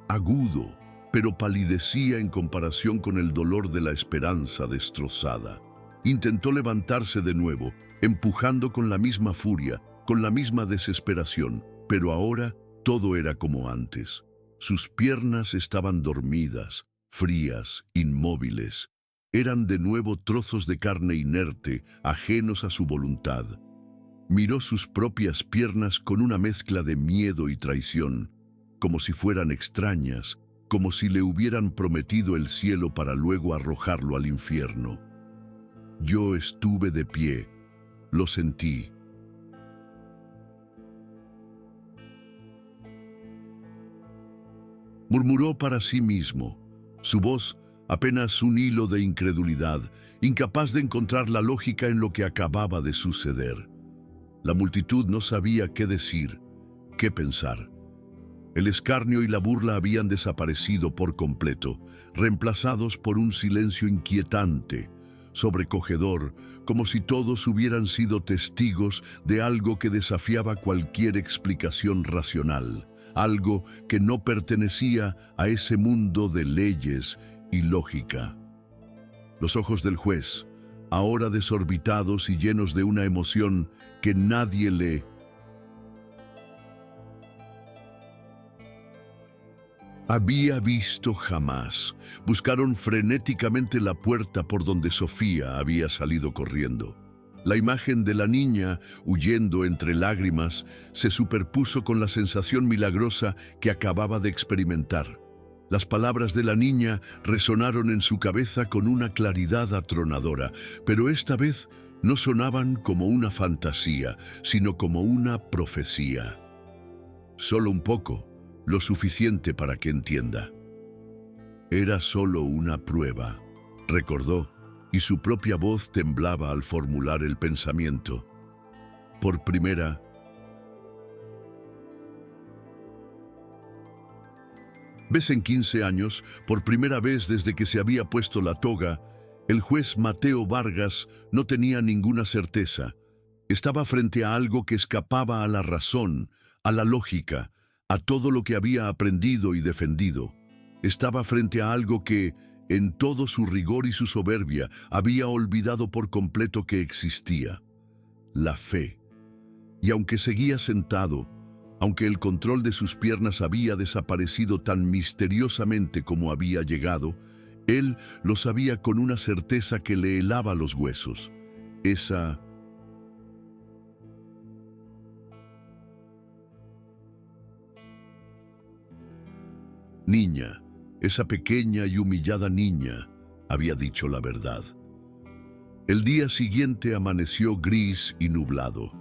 agudo, pero palidecía en comparación con el dolor de la esperanza destrozada. Intentó levantarse de nuevo, empujando con la misma furia, con la misma desesperación, pero ahora todo era como antes. Sus piernas estaban dormidas, frías, inmóviles. Eran de nuevo trozos de carne inerte, ajenos a su voluntad. Miró sus propias piernas con una mezcla de miedo y traición, como si fueran extrañas, como si le hubieran prometido el cielo para luego arrojarlo al infierno. Yo estuve de pie, lo sentí. Murmuró para sí mismo, su voz apenas un hilo de incredulidad, incapaz de encontrar la lógica en lo que acababa de suceder. La multitud no sabía qué decir, qué pensar. El escarnio y la burla habían desaparecido por completo, reemplazados por un silencio inquietante, sobrecogedor, como si todos hubieran sido testigos de algo que desafiaba cualquier explicación racional, algo que no pertenecía a ese mundo de leyes y lógica. Los ojos del juez, ahora desorbitados y llenos de una emoción que nadie le había visto jamás, buscaron frenéticamente la puerta por donde Sofía había salido corriendo. La imagen de la niña, huyendo entre lágrimas, se superpuso con la sensación milagrosa que acababa de experimentar. Las palabras de la niña resonaron en su cabeza con una claridad atronadora, pero esta vez no sonaban como una fantasía, sino como una profecía. Solo un poco, lo suficiente para que entienda. Era solo una prueba, recordó, y su propia voz temblaba al formular el pensamiento. Por primera vez en 15 años, por primera vez desde que se había puesto la toga, el juez Mateo Vargas no tenía ninguna certeza. Estaba frente a algo que escapaba a la razón, a la lógica, a todo lo que había aprendido y defendido. Estaba frente a algo que, en todo su rigor y su soberbia, había olvidado por completo que existía: la fe. Y aunque seguía sentado, aunque el control de sus piernas había desaparecido tan misteriosamente como había llegado, él lo sabía con una certeza que le helaba los huesos. Esa niña, esa pequeña y humillada niña, había dicho la verdad. El día siguiente amaneció gris y nublado,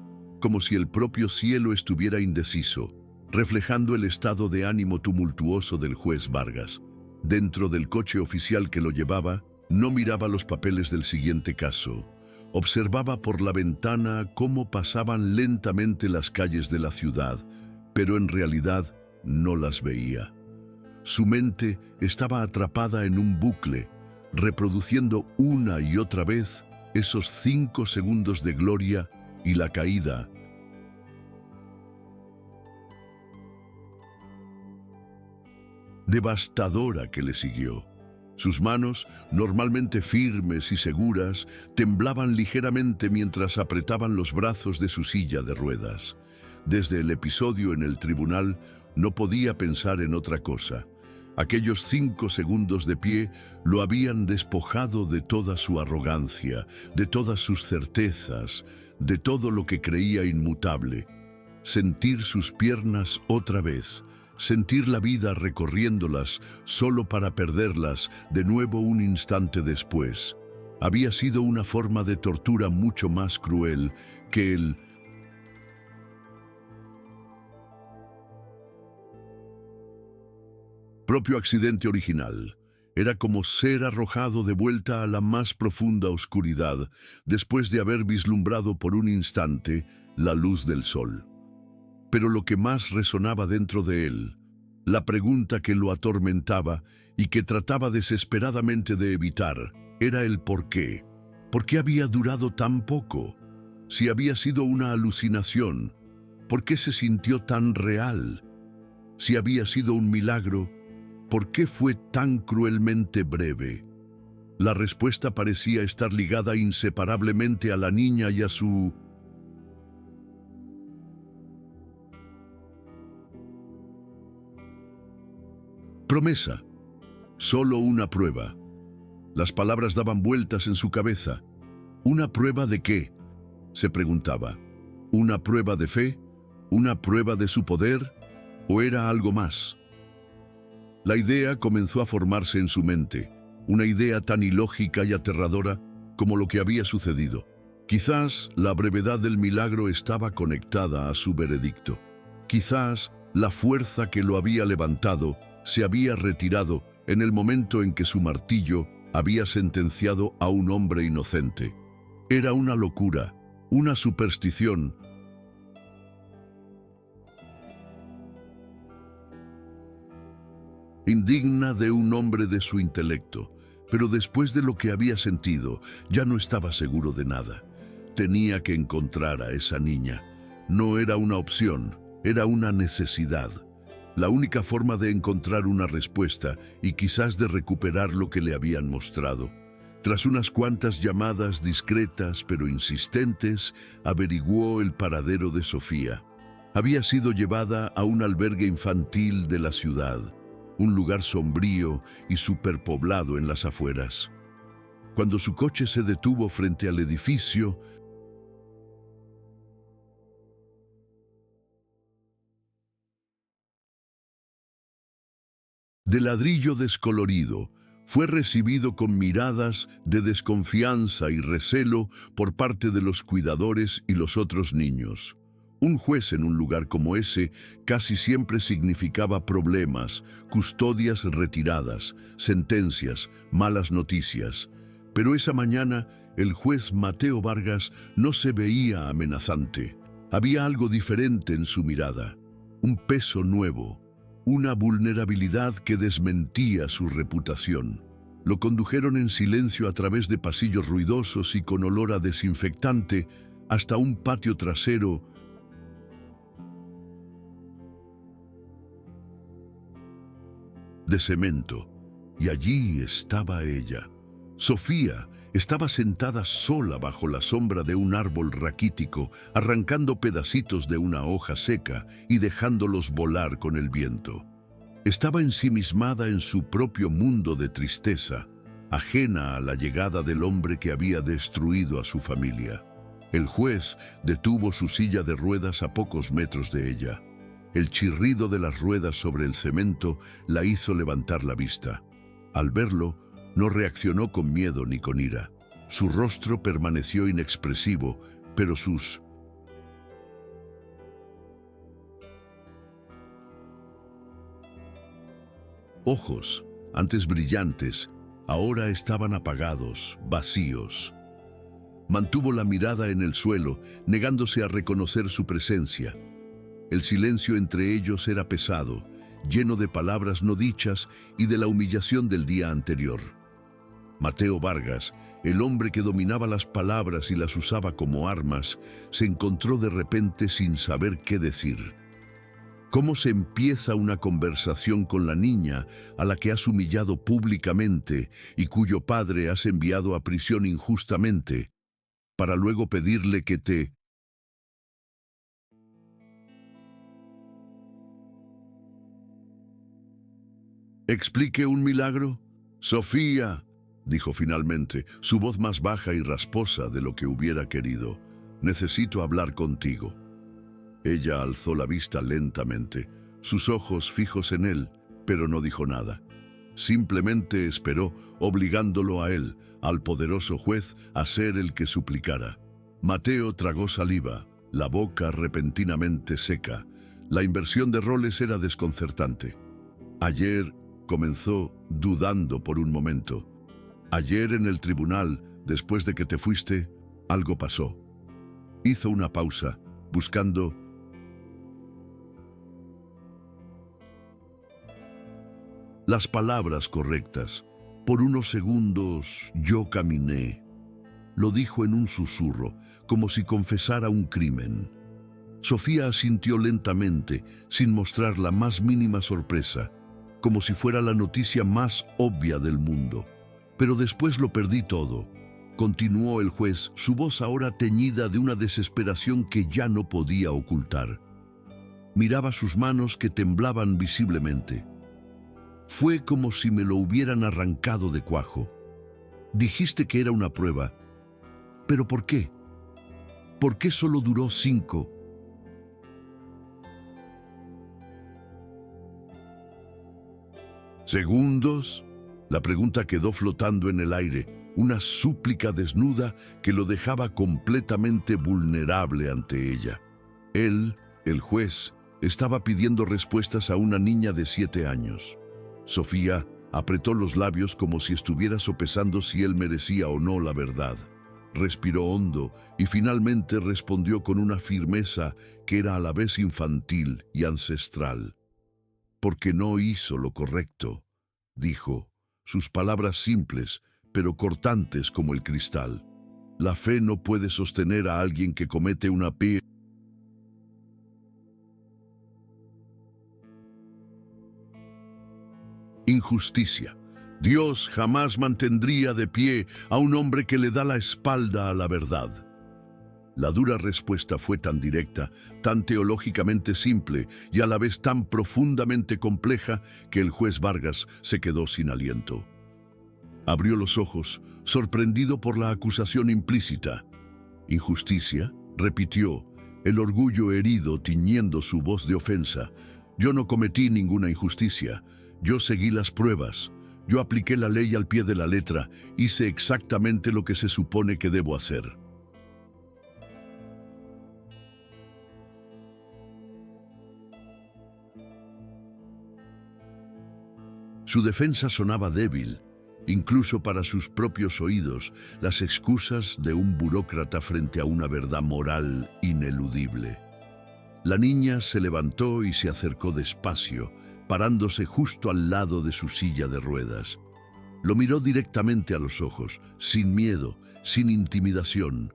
como si el propio cielo estuviera indeciso, reflejando el estado de ánimo tumultuoso del juez Vargas. Dentro del coche oficial que lo llevaba, no miraba los papeles del siguiente caso. Observaba por la ventana cómo pasaban lentamente las calles de la ciudad, pero en realidad no las veía. Su mente estaba atrapada en un bucle, reproduciendo una y otra vez esos 5 segundos de gloria y la caída. devastadora que le siguió. Sus manos, normalmente firmes y seguras, temblaban ligeramente mientras apretaban los brazos de su silla de ruedas. Desde el episodio en el tribunal, no podía pensar en otra cosa. Aquellos 5 segundos de pie lo habían despojado de toda su arrogancia, de todas sus certezas, de todo lo que creía inmutable. Sentir sus piernas otra vez, sentir la vida recorriéndolas solo para perderlas de nuevo un instante después, había sido una forma de tortura mucho más cruel que el propio accidente original. Era como ser arrojado de vuelta a la más profunda oscuridad después de haber vislumbrado por un instante la luz del sol. Pero lo que más resonaba dentro de él, la pregunta que lo atormentaba y que trataba desesperadamente de evitar, era el por qué. ¿Por qué había durado tan poco? Si había sido una alucinación, ¿por qué se sintió tan real? Si había sido un milagro, ¿por qué fue tan cruelmente breve? La respuesta parecía estar ligada inseparablemente a la niña y a su promesa. Solo una prueba. Las palabras daban vueltas en su cabeza. ¿Una prueba de qué?, se preguntaba. ¿Una prueba de fe? ¿Una prueba de su poder? ¿O era algo más? La idea comenzó a formarse en su mente, una idea tan ilógica y aterradora como lo que había sucedido. Quizás la brevedad del milagro estaba conectada a su veredicto. Quizás la fuerza que lo había levantado se había retirado en el momento en que su martillo había sentenciado a un hombre inocente. Era una locura, una superstición, indigna de un hombre de su intelecto, pero después de lo que había sentido, ya no estaba seguro de nada. Tenía que encontrar a esa niña. No era una opción, era una necesidad. La única forma de encontrar una respuesta y quizás de recuperar lo que le habían mostrado. Tras unas cuantas llamadas discretas pero insistentes, averiguó el paradero de Sofía. Había sido llevada a un albergue infantil de la ciudad, un lugar sombrío y superpoblado en las afueras. Cuando su coche se detuvo frente al edificio, de ladrillo descolorido, fue recibido con miradas de desconfianza y recelo por parte de los cuidadores y los otros niños. Un juez en un lugar como ese casi siempre significaba problemas, custodias retiradas, sentencias, malas noticias. Pero esa mañana el juez Mateo Vargas no se veía amenazante. Había algo diferente en su mirada, un peso nuevo, una vulnerabilidad que desmentía su reputación. Lo condujeron en silencio a través de pasillos ruidosos y con olor a desinfectante hasta un patio trasero de cemento, y allí estaba ella. Sofía estaba sentada sola bajo la sombra de un árbol raquítico, arrancando pedacitos de una hoja seca y dejándolos volar con el viento. Estaba ensimismada en su propio mundo de tristeza, ajena a la llegada del hombre que había destruido a su familia. El juez detuvo su silla de ruedas a pocos metros de ella. El chirrido de las ruedas sobre el cemento la hizo levantar la vista. Al verlo, no reaccionó con miedo ni con ira. Su rostro permaneció inexpresivo, pero sus ojos, antes brillantes, ahora estaban apagados, vacíos. Mantuvo la mirada en el suelo, negándose a reconocer su presencia. El silencio entre ellos era pesado, lleno de palabras no dichas y de la humillación del día anterior. Mateo Vargas, el hombre que dominaba las palabras y las usaba como armas, se encontró de repente sin saber qué decir. ¿Cómo se empieza una conversación con la niña a la que has humillado públicamente y cuyo padre has enviado a prisión injustamente, para luego pedirle que te... ¿Explique un milagro? Sofía, dijo finalmente, su voz más baja y rasposa de lo que hubiera querido. Necesito hablar contigo. Ella alzó la vista lentamente, sus ojos fijos en él, pero no dijo nada. Simplemente esperó, obligándolo a él, al poderoso juez, a ser el que suplicara. Mateo tragó saliva, la boca repentinamente seca. La inversión de roles era desconcertante. Ayer, comenzó dudando por un momento. Ayer en el tribunal, después de que te fuiste, algo pasó. Hizo una pausa, buscando las palabras correctas. Por unos segundos yo caminé. Lo dijo en un susurro, como si confesara un crimen. Sofía asintió lentamente, sin mostrar la más mínima sorpresa, como si fuera la noticia más obvia del mundo. Pero después lo perdí todo. Continuó el juez, su voz ahora teñida de una desesperación que ya no podía ocultar. Miraba sus manos que temblaban visiblemente. Fue como si me lo hubieran arrancado de cuajo. Dijiste que era una prueba. ¿Pero por qué? ¿Por qué solo duró 5? ¿Segundos? La pregunta quedó flotando en el aire, una súplica desnuda que lo dejaba completamente vulnerable ante ella. Él, el juez, estaba pidiendo respuestas a una niña de 7 años. Sofía apretó los labios como si estuviera sopesando si él merecía o no la verdad. Respiró hondo y finalmente respondió con una firmeza que era a la vez infantil y ancestral. Porque no hizo lo correcto, dijo, sus palabras simples, pero cortantes como el cristal. La fe no puede sostener a alguien que comete una injusticia. Dios jamás mantendría de pie a un hombre que le da la espalda a la verdad. La dura respuesta fue tan directa, tan teológicamente simple y a la vez tan profundamente compleja que el juez Vargas se quedó sin aliento. Abrió los ojos, sorprendido por la acusación implícita. ¿Injusticia?, repitió, el orgullo herido tiñendo su voz de ofensa. Yo no cometí ninguna injusticia. Yo seguí las pruebas. Yo apliqué la ley al pie de la letra. Hice exactamente lo que se supone que debo hacer. Su defensa sonaba débil, incluso para sus propios oídos, las excusas de un burócrata frente a una verdad moral ineludible. La niña se levantó y se acercó despacio, parándose justo al lado de su silla de ruedas. Lo miró directamente a los ojos, sin miedo, sin intimidación.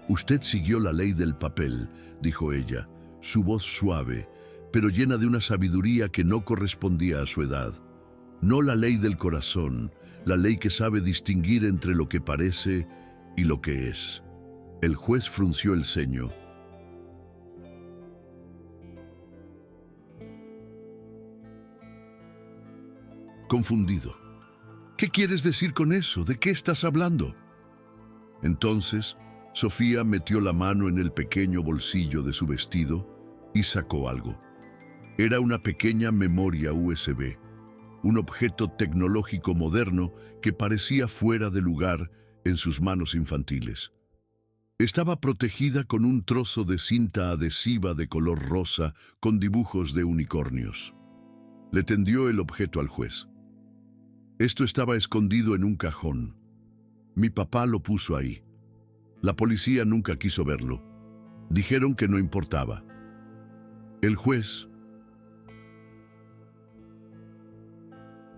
«Usted siguió la ley del papel», dijo ella, su voz suave, pero llena de una sabiduría que no correspondía a su edad. No la ley del corazón, la ley que sabe distinguir entre lo que parece y lo que es. El juez frunció el ceño. Confundido. ¿Qué quieres decir con eso? ¿De qué estás hablando? Entonces, Sofía metió la mano en el pequeño bolsillo de su vestido y sacó algo. Era una pequeña memoria USB. Un objeto tecnológico moderno que parecía fuera de lugar en sus manos infantiles. Estaba protegida con un trozo de cinta adhesiva de color rosa con dibujos de unicornios. Le tendió el objeto al juez. Esto estaba escondido en un cajón. Mi papá lo puso ahí. La policía nunca quiso verlo. Dijeron que no importaba. El juez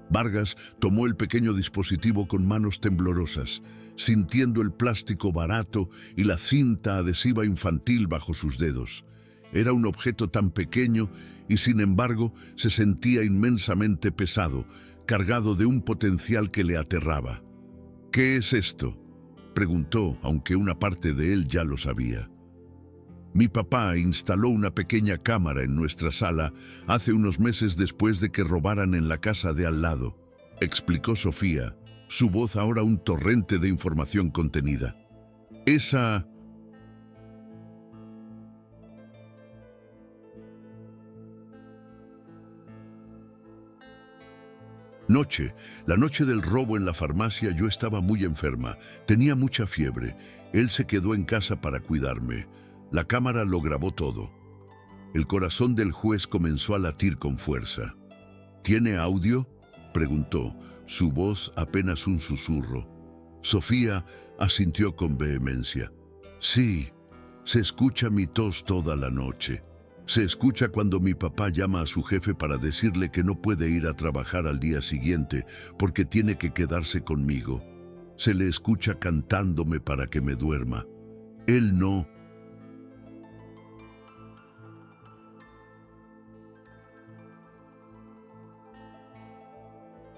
Vargas tomó el pequeño dispositivo con manos temblorosas, sintiendo el plástico barato y la cinta adhesiva infantil bajo sus dedos. Era un objeto tan pequeño y sin embargo se sentía inmensamente pesado, cargado de un potencial que le aterraba. «¿Qué es esto?», preguntó, aunque una parte de él ya lo sabía. «Mi papá instaló una pequeña cámara en nuestra sala hace unos meses después de que robaran en la casa de al lado», explicó Sofía, su voz ahora un torrente de información contenida. «Esa noche, la noche del robo en la farmacia, yo estaba muy enferma, tenía mucha fiebre. Él se quedó en casa para cuidarme. La cámara lo grabó todo». El corazón del juez comenzó a latir con fuerza. «¿Tiene audio?», preguntó, su voz apenas un susurro. Sofía asintió con vehemencia. «Sí, se escucha mi tos toda la noche. Se escucha cuando mi papá llama a su jefe para decirle que no puede ir a trabajar al día siguiente porque tiene que quedarse conmigo. Se le escucha cantándome para que me duerma. Él no».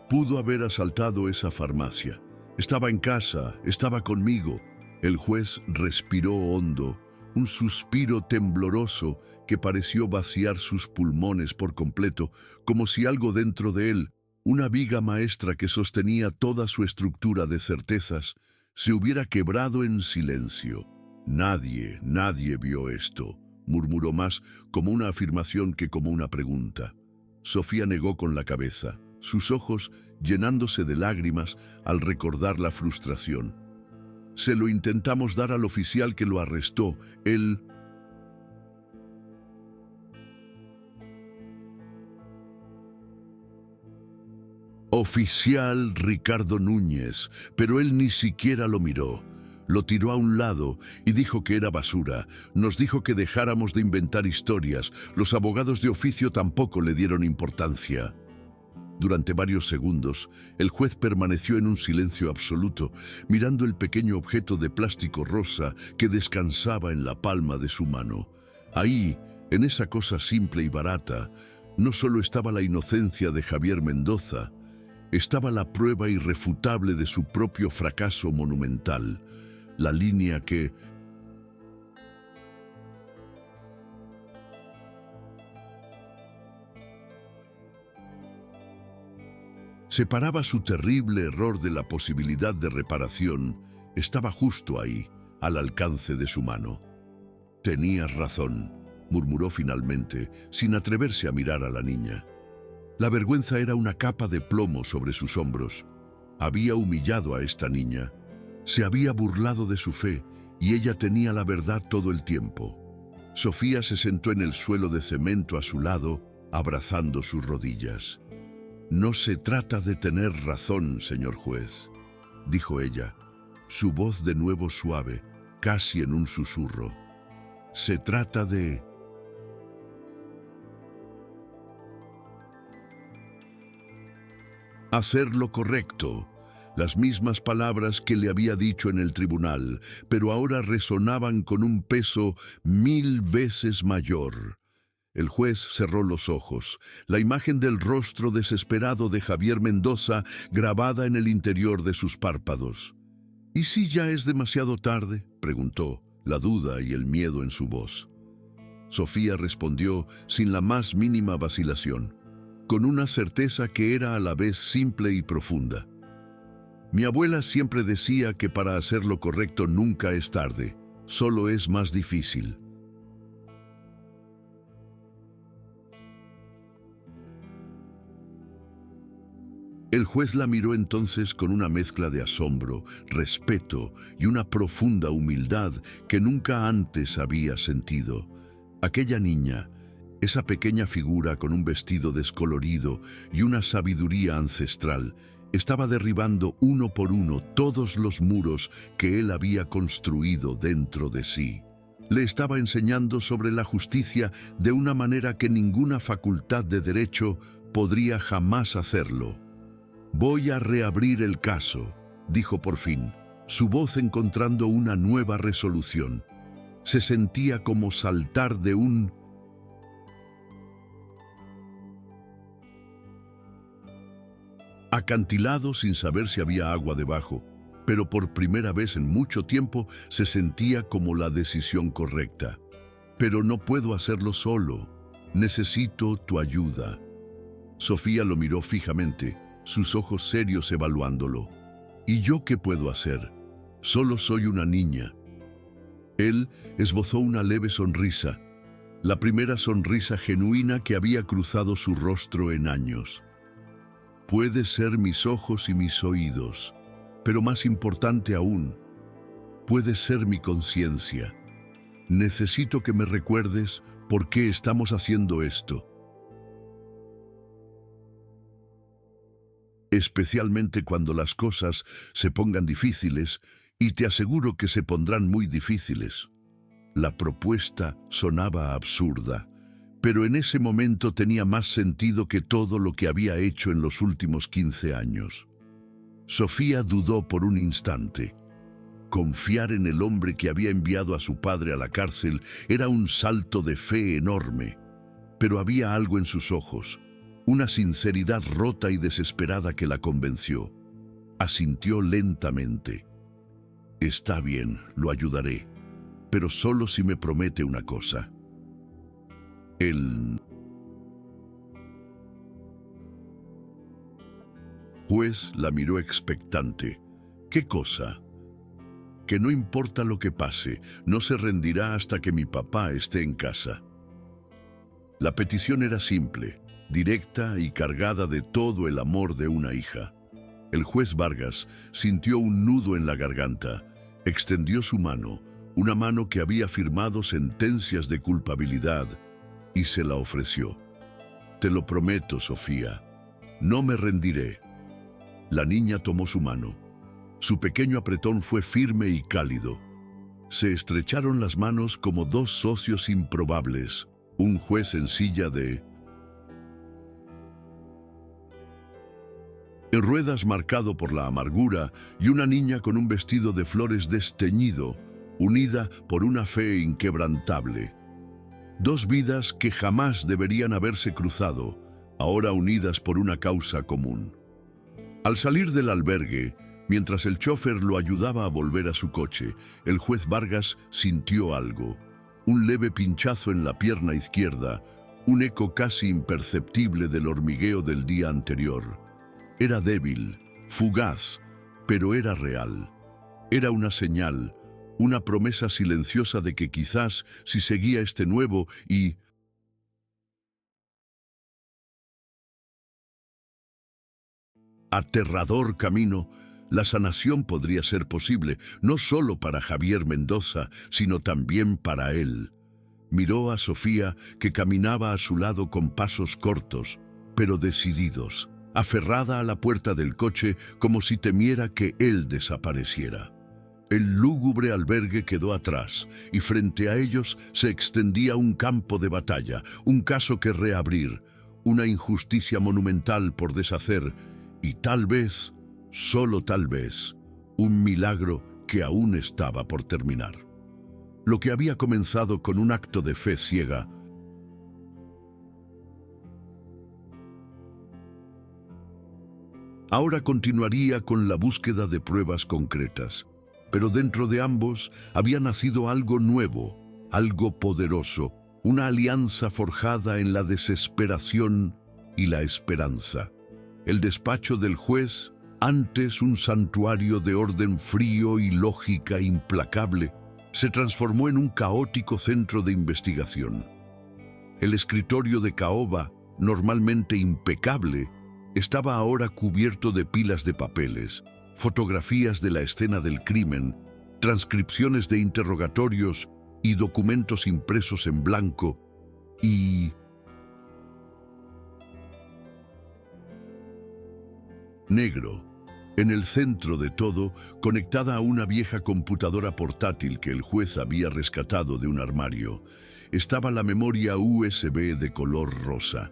Pudo haber asaltado esa farmacia. Estaba en casa, estaba conmigo. El juez respiró hondo, un suspiro tembloroso que pareció vaciar sus pulmones por completo, como si algo dentro de él, una viga maestra que sostenía toda su estructura de certezas, se hubiera quebrado en silencio. Nadie vio esto», murmuró más como una afirmación que como una pregunta. Sofía negó con la cabeza, sus ojos llenándose de lágrimas al recordar la frustración. «Se lo intentamos dar al oficial que lo arrestó. Él...» «Oficial Ricardo Núñez, pero él ni siquiera lo miró. Lo tiró a un lado y dijo que era basura. Nos dijo que dejáramos de inventar historias. Los abogados de oficio tampoco le dieron importancia». Durante varios segundos, el juez permaneció en un silencio absoluto, mirando el pequeño objeto de plástico rosa que descansaba en la palma de su mano. Ahí, en esa cosa simple y barata, no solo estaba la inocencia de Javier Mendoza, estaba la prueba irrefutable de su propio fracaso monumental, la línea que separaba su terrible error de la posibilidad de reparación, estaba justo ahí, al alcance de su mano. «Tenías razón», murmuró finalmente, sin atreverse a mirar a la niña. La vergüenza era una capa de plomo sobre sus hombros. Había humillado a esta niña. Se había burlado de su fe y ella tenía la verdad todo el tiempo. Sofía se sentó en el suelo de cemento a su lado, abrazando sus rodillas. «No se trata de tener razón, señor juez», dijo ella, su voz de nuevo suave, casi en un susurro. «Se trata de...» hacer lo correcto. Las mismas palabras que le había dicho en el tribunal, pero ahora resonaban con un peso 1000 veces mayor. El juez cerró los ojos, la imagen del rostro desesperado de Javier Mendoza grabada en el interior de sus párpados. «¿Y si ya es demasiado tarde?», preguntó, la duda y el miedo en su voz. Sofía respondió sin la más mínima vacilación, con una certeza que era a la vez simple y profunda. «Mi abuela siempre decía que para hacer lo correcto nunca es tarde, solo es más difícil». El juez la miró entonces con una mezcla de asombro, respeto y una profunda humildad que nunca antes había sentido. Aquella niña, esa pequeña figura con un vestido descolorido y una sabiduría ancestral, estaba derribando uno por uno todos los muros que él había construido dentro de sí. Le estaba enseñando sobre la justicia de una manera que ninguna facultad de derecho podría jamás hacerlo. «Voy a reabrir el caso», dijo por fin, su voz encontrando una nueva resolución. Se sentía como saltar de un acantilado sin saber si había agua debajo, pero por primera vez en mucho tiempo se sentía como la decisión correcta. Pero no puedo hacerlo solo. Necesito tu ayuda. Sofía lo miró fijamente, sus ojos serios evaluándolo. ¿Y yo qué puedo hacer? Solo soy una niña. Él esbozó una leve sonrisa, la primera sonrisa genuina que había cruzado su rostro en años. Puedes ser mis ojos y mis oídos, pero más importante aún, puedes ser mi conciencia. Necesito que me recuerdes por qué estamos haciendo esto. Especialmente cuando las cosas se pongan difíciles, y te aseguro que se pondrán muy difíciles. La propuesta sonaba absurda, pero en ese momento tenía más sentido que todo lo que había hecho en los últimos 15 años. Sofía dudó por un instante. Confiar en el hombre que había enviado a su padre a la cárcel era un salto de fe enorme, pero había algo en sus ojos, una sinceridad rota y desesperada que la convenció. Asintió lentamente. Está bien, lo ayudaré, pero solo si me promete una cosa. El juez la miró expectante. ¿Qué cosa? Que no importa lo que pase, no se rendirá hasta que mi papá esté en casa. La petición era simple, directa y cargada de todo el amor de una hija. El juez Vargas sintió un nudo en la garganta, extendió su mano, una mano que había firmado sentencias de culpabilidad, y se la ofreció. Te lo prometo, Sofía, no me rendiré. La niña tomó su mano. Su pequeño apretón fue firme y cálido. Se estrecharon las manos como dos socios improbables, un juez en silla de en ruedas marcado por la amargura y una niña con un vestido de flores desteñido, unida por una fe inquebrantable. Dos vidas que jamás deberían haberse cruzado, ahora unidas por una causa común. Al salir del albergue, mientras el chofer lo ayudaba a volver a su coche, el juez Vargas sintió algo, un leve pinchazo en la pierna izquierda, un eco casi imperceptible del hormigueo del día anterior. Era débil, fugaz, pero era real. Era una señal, una promesa silenciosa de que quizás, si seguía este nuevo y aterrador camino, la sanación podría ser posible, no solo para Javier Mendoza, sino también para él. Miró a Sofía, que caminaba a su lado con pasos cortos, pero decididos, aferrada a la puerta del coche como si temiera que él desapareciera. El lúgubre albergue quedó atrás, y frente a ellos se extendía un campo de batalla, un caso que reabrir, una injusticia monumental por deshacer, y tal vez, solo tal vez, un milagro que aún estaba por terminar. Lo que había comenzado con un acto de fe ciega, ahora continuaría con la búsqueda de pruebas concretas. Pero dentro de ambos había nacido algo nuevo, algo poderoso, una alianza forjada en la desesperación y la esperanza. El despacho del juez, antes un santuario de orden frío y lógica implacable, se transformó en un caótico centro de investigación. El escritorio de caoba, normalmente impecable, estaba ahora cubierto de pilas de papeles, fotografías de la escena del crimen, transcripciones de interrogatorios y documentos impresos en blanco, y negro. En el centro de todo, conectada a una vieja computadora portátil que el juez había rescatado de un armario, estaba la memoria USB de color rosa.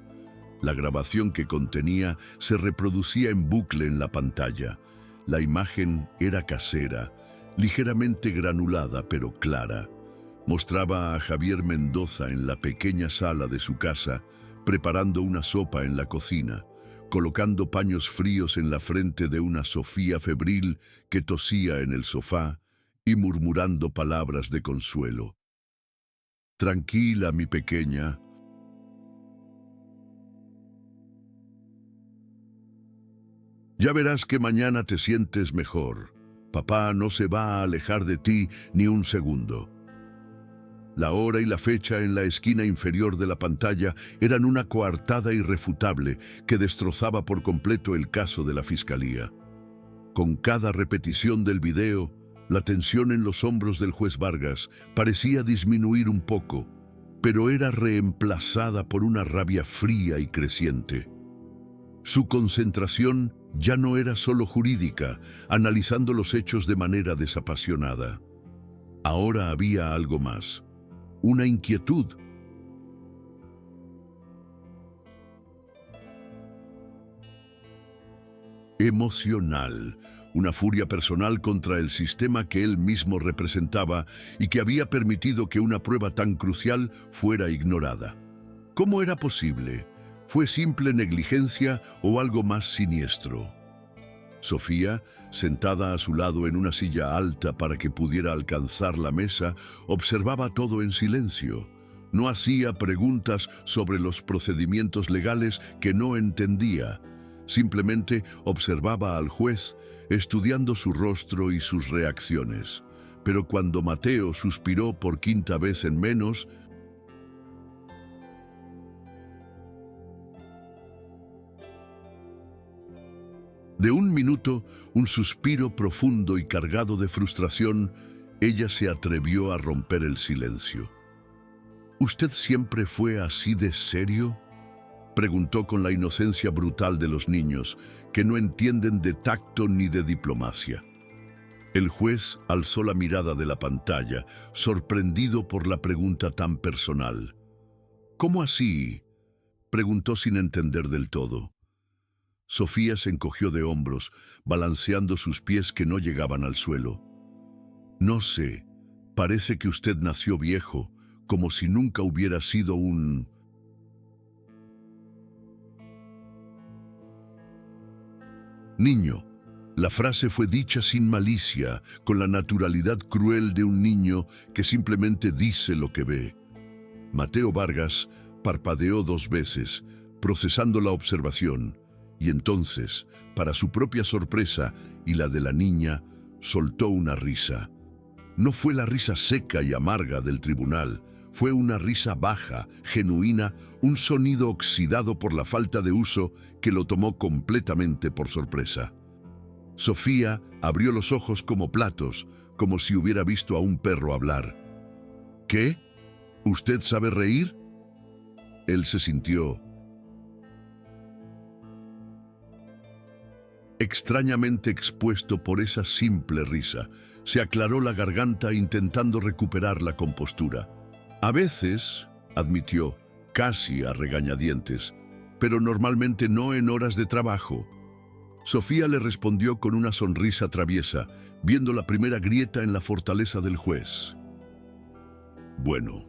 La grabación que contenía se reproducía en bucle en la pantalla. La imagen era casera, ligeramente granulada pero clara. Mostraba a Javier Mendoza en la pequeña sala de su casa, preparando una sopa en la cocina, colocando paños fríos en la frente de una Sofía febril que tosía en el sofá y murmurando palabras de consuelo. «Tranquila, mi pequeña». «Ya verás que mañana te sientes mejor. Papá no se va a alejar de ti ni un segundo». La hora y la fecha en la esquina inferior de la pantalla eran una coartada irrefutable que destrozaba por completo el caso de la fiscalía. Con cada repetición del video, la tensión en los hombros del juez Vargas parecía disminuir un poco, pero era reemplazada por una rabia fría y creciente. Su concentración ya no era solo jurídica, analizando los hechos de manera desapasionada. Ahora había algo más. Una inquietud. Emocional, una furia personal contra el sistema que él mismo representaba y que había permitido que una prueba tan crucial fuera ignorada. ¿Cómo era posible? ¿Fue simple negligencia o algo más siniestro? Sofía, sentada a su lado en una silla alta para que pudiera alcanzar la mesa, observaba todo en silencio. No hacía preguntas sobre los procedimientos legales que no entendía. Simplemente observaba al juez, estudiando su rostro y sus reacciones. Pero cuando Mateo suspiró por quinta vez en menos, de un minuto, un suspiro profundo y cargado de frustración, ella se atrevió a romper el silencio. «¿Usted siempre fue así de serio?», preguntó con la inocencia brutal de los niños, que no entienden de tacto ni de diplomacia. El juez alzó la mirada de la pantalla, sorprendido por la pregunta tan personal. «¿Cómo así?», preguntó sin entender del todo. Sofía se encogió de hombros, balanceando sus pies que no llegaban al suelo. «No sé, parece que usted nació viejo, como si nunca hubiera sido un niño». La frase fue dicha sin malicia, con la naturalidad cruel de un niño que simplemente dice lo que ve. Mateo Vargas parpadeó 2 veces, procesando la observación. Y entonces, para su propia sorpresa y la de la niña, soltó una risa. No fue la risa seca y amarga del tribunal, fue una risa baja, genuina, un sonido oxidado por la falta de uso que lo tomó completamente por sorpresa. Sofía abrió los ojos como platos, como si hubiera visto a un perro hablar. «¿Qué? ¿Usted sabe reír?». Él se sintió extrañamente expuesto por esa simple risa. Se aclaró la garganta intentando recuperar la compostura. «A veces», admitió, casi a regañadientes, «pero normalmente no en horas de trabajo». Sofía le respondió con una sonrisa traviesa, viendo la primera grieta en la fortaleza del juez. «Bueno,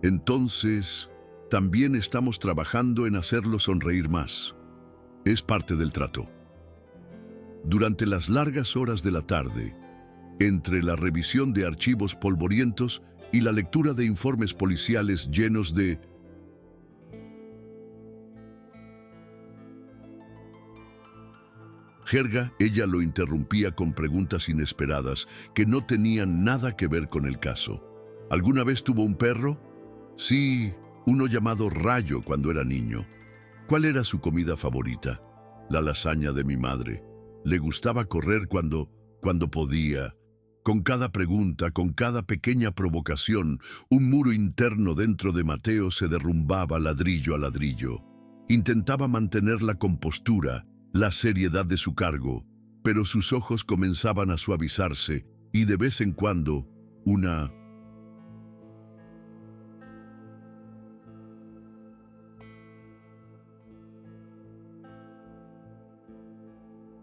entonces también estamos trabajando en hacerlo sonreír más. Es parte del trato». Durante las largas horas de la tarde, entre la revisión de archivos polvorientos y la lectura de informes policiales llenos de jerga, ella lo interrumpía con preguntas inesperadas que no tenían nada que ver con el caso. ¿Alguna vez tuvo un perro? Sí, uno llamado Rayo cuando era niño. ¿Cuál era su comida favorita? La lasaña de mi madre. Le gustaba correr cuando podía. Con cada pregunta, con cada pequeña provocación, un muro interno dentro de Mateo se derrumbaba ladrillo a ladrillo. Intentaba mantener la compostura, la seriedad de su cargo, pero sus ojos comenzaban a suavizarse y de vez en cuando una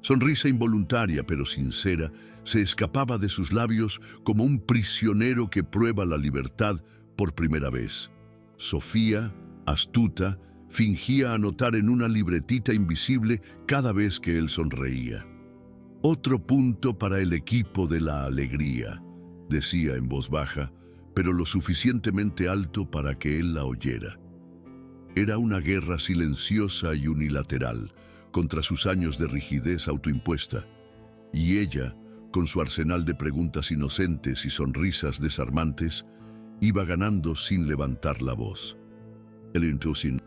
sonrisa involuntaria pero sincera se escapaba de sus labios como un prisionero que prueba la libertad por primera vez. Sofía, astuta, fingía anotar en una libretita invisible cada vez que él sonreía. «Otro punto para el equipo de la alegría», decía en voz baja, pero lo suficientemente alto para que él la oyera. Era una guerra silenciosa y unilateral contra sus años de rigidez autoimpuesta, y ella, con su arsenal de preguntas inocentes y sonrisas desarmantes, iba ganando sin levantar la voz. El entusiasmo.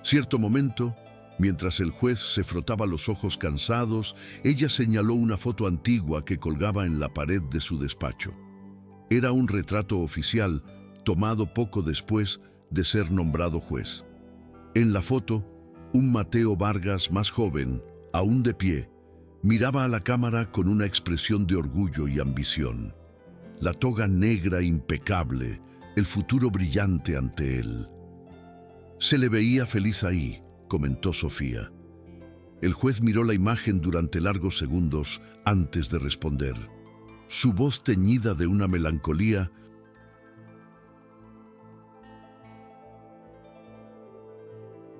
Cierto momento, mientras el juez se frotaba los ojos cansados, ella señaló una foto antigua que colgaba en la pared de su despacho. Era un retrato oficial tomado poco después de ser nombrado juez. En la foto, un Mateo Vargas más joven, aún de pie, miraba a la cámara con una expresión de orgullo y ambición. La toga negra impecable, el futuro brillante ante él. «Se le veía feliz ahí», comentó Sofía. El juez miró la imagen durante largos segundos antes de responder. Su voz teñida de una melancolía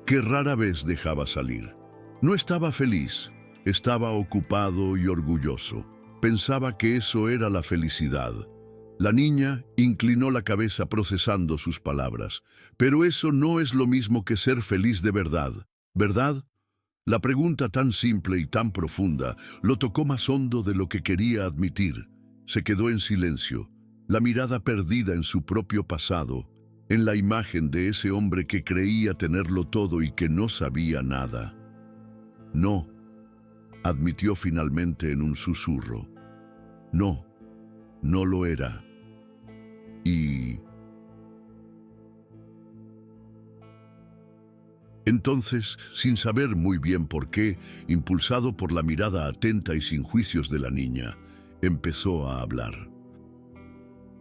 que rara vez dejaba salir. No estaba feliz, estaba ocupado y orgulloso. Pensaba que eso era la felicidad. La niña inclinó la cabeza procesando sus palabras. Pero eso no es lo mismo que ser feliz de verdad, ¿verdad? La pregunta tan simple y tan profunda lo tocó más hondo de lo que quería admitir. Se quedó en silencio, la mirada perdida en su propio pasado, en la imagen de ese hombre que creía tenerlo todo y que no sabía nada. «No», admitió finalmente en un susurro. «No, no lo era». Y entonces, sin saber muy bien por qué, impulsado por la mirada atenta y sin juicios de la niña, empezó a hablar.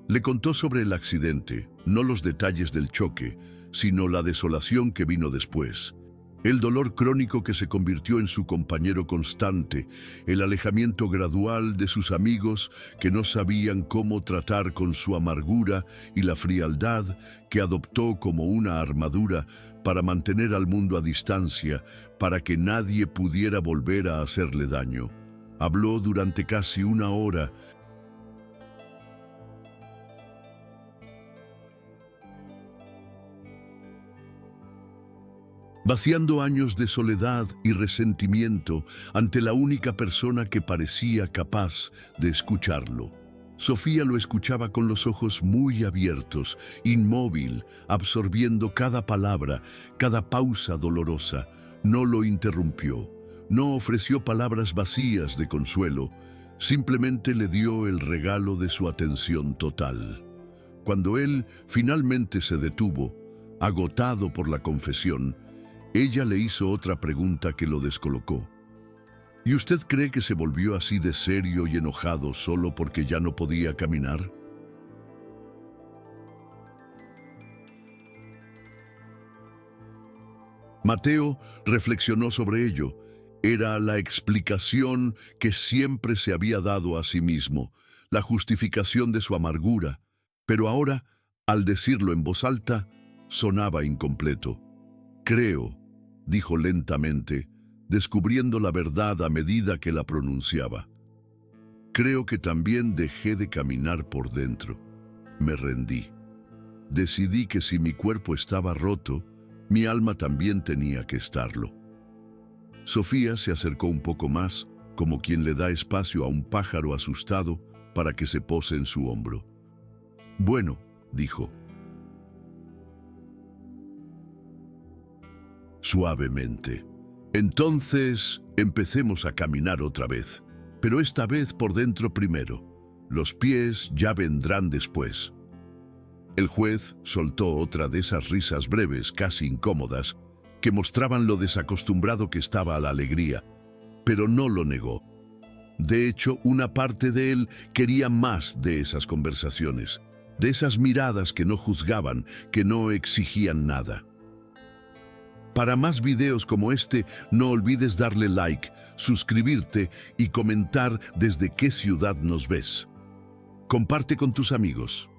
Le contó sobre el accidente, no los detalles del choque, sino la desolación que vino después. El dolor crónico que se convirtió en su compañero constante, el alejamiento gradual de sus amigos que no sabían cómo tratar con su amargura y la frialdad que adoptó como una armadura para mantener al mundo a distancia, para que nadie pudiera volver a hacerle daño. Habló durante casi una hora, vaciando años de soledad y resentimiento ante la única persona que parecía capaz de escucharlo. Sofía lo escuchaba con los ojos muy abiertos, inmóvil, absorbiendo cada palabra, cada pausa dolorosa. No lo interrumpió, no ofreció palabras vacías de consuelo, simplemente le dio el regalo de su atención total. Cuando él finalmente se detuvo, agotado por la confesión, ella le hizo otra pregunta que lo descolocó. ¿Y usted cree que se volvió así de serio y enojado solo porque ya no podía caminar? Mateo reflexionó sobre ello. Era la explicación que siempre se había dado a sí mismo, la justificación de su amargura, pero ahora, al decirlo en voz alta, sonaba incompleto. «Creo», dijo lentamente, descubriendo la verdad a medida que la pronunciaba. «Creo que también dejé de caminar por dentro. Me rendí. Decidí que si mi cuerpo estaba roto, mi alma también tenía que estarlo». Sofía se acercó un poco más, como quien le da espacio a un pájaro asustado para que se pose en su hombro. «Bueno», dijo. Suavemente. «Entonces, empecemos a caminar otra vez, pero esta vez por dentro primero. Los pies ya vendrán después». El juez soltó otra de esas risas breves, casi incómodas, que mostraban lo desacostumbrado que estaba a la alegría, pero no lo negó. De hecho, una parte de él quería más de esas conversaciones, de esas miradas que no juzgaban, que no exigían nada. Para más videos como este, no olvides darle like, suscribirte y comentar desde qué ciudad nos ves. Comparte con tus amigos.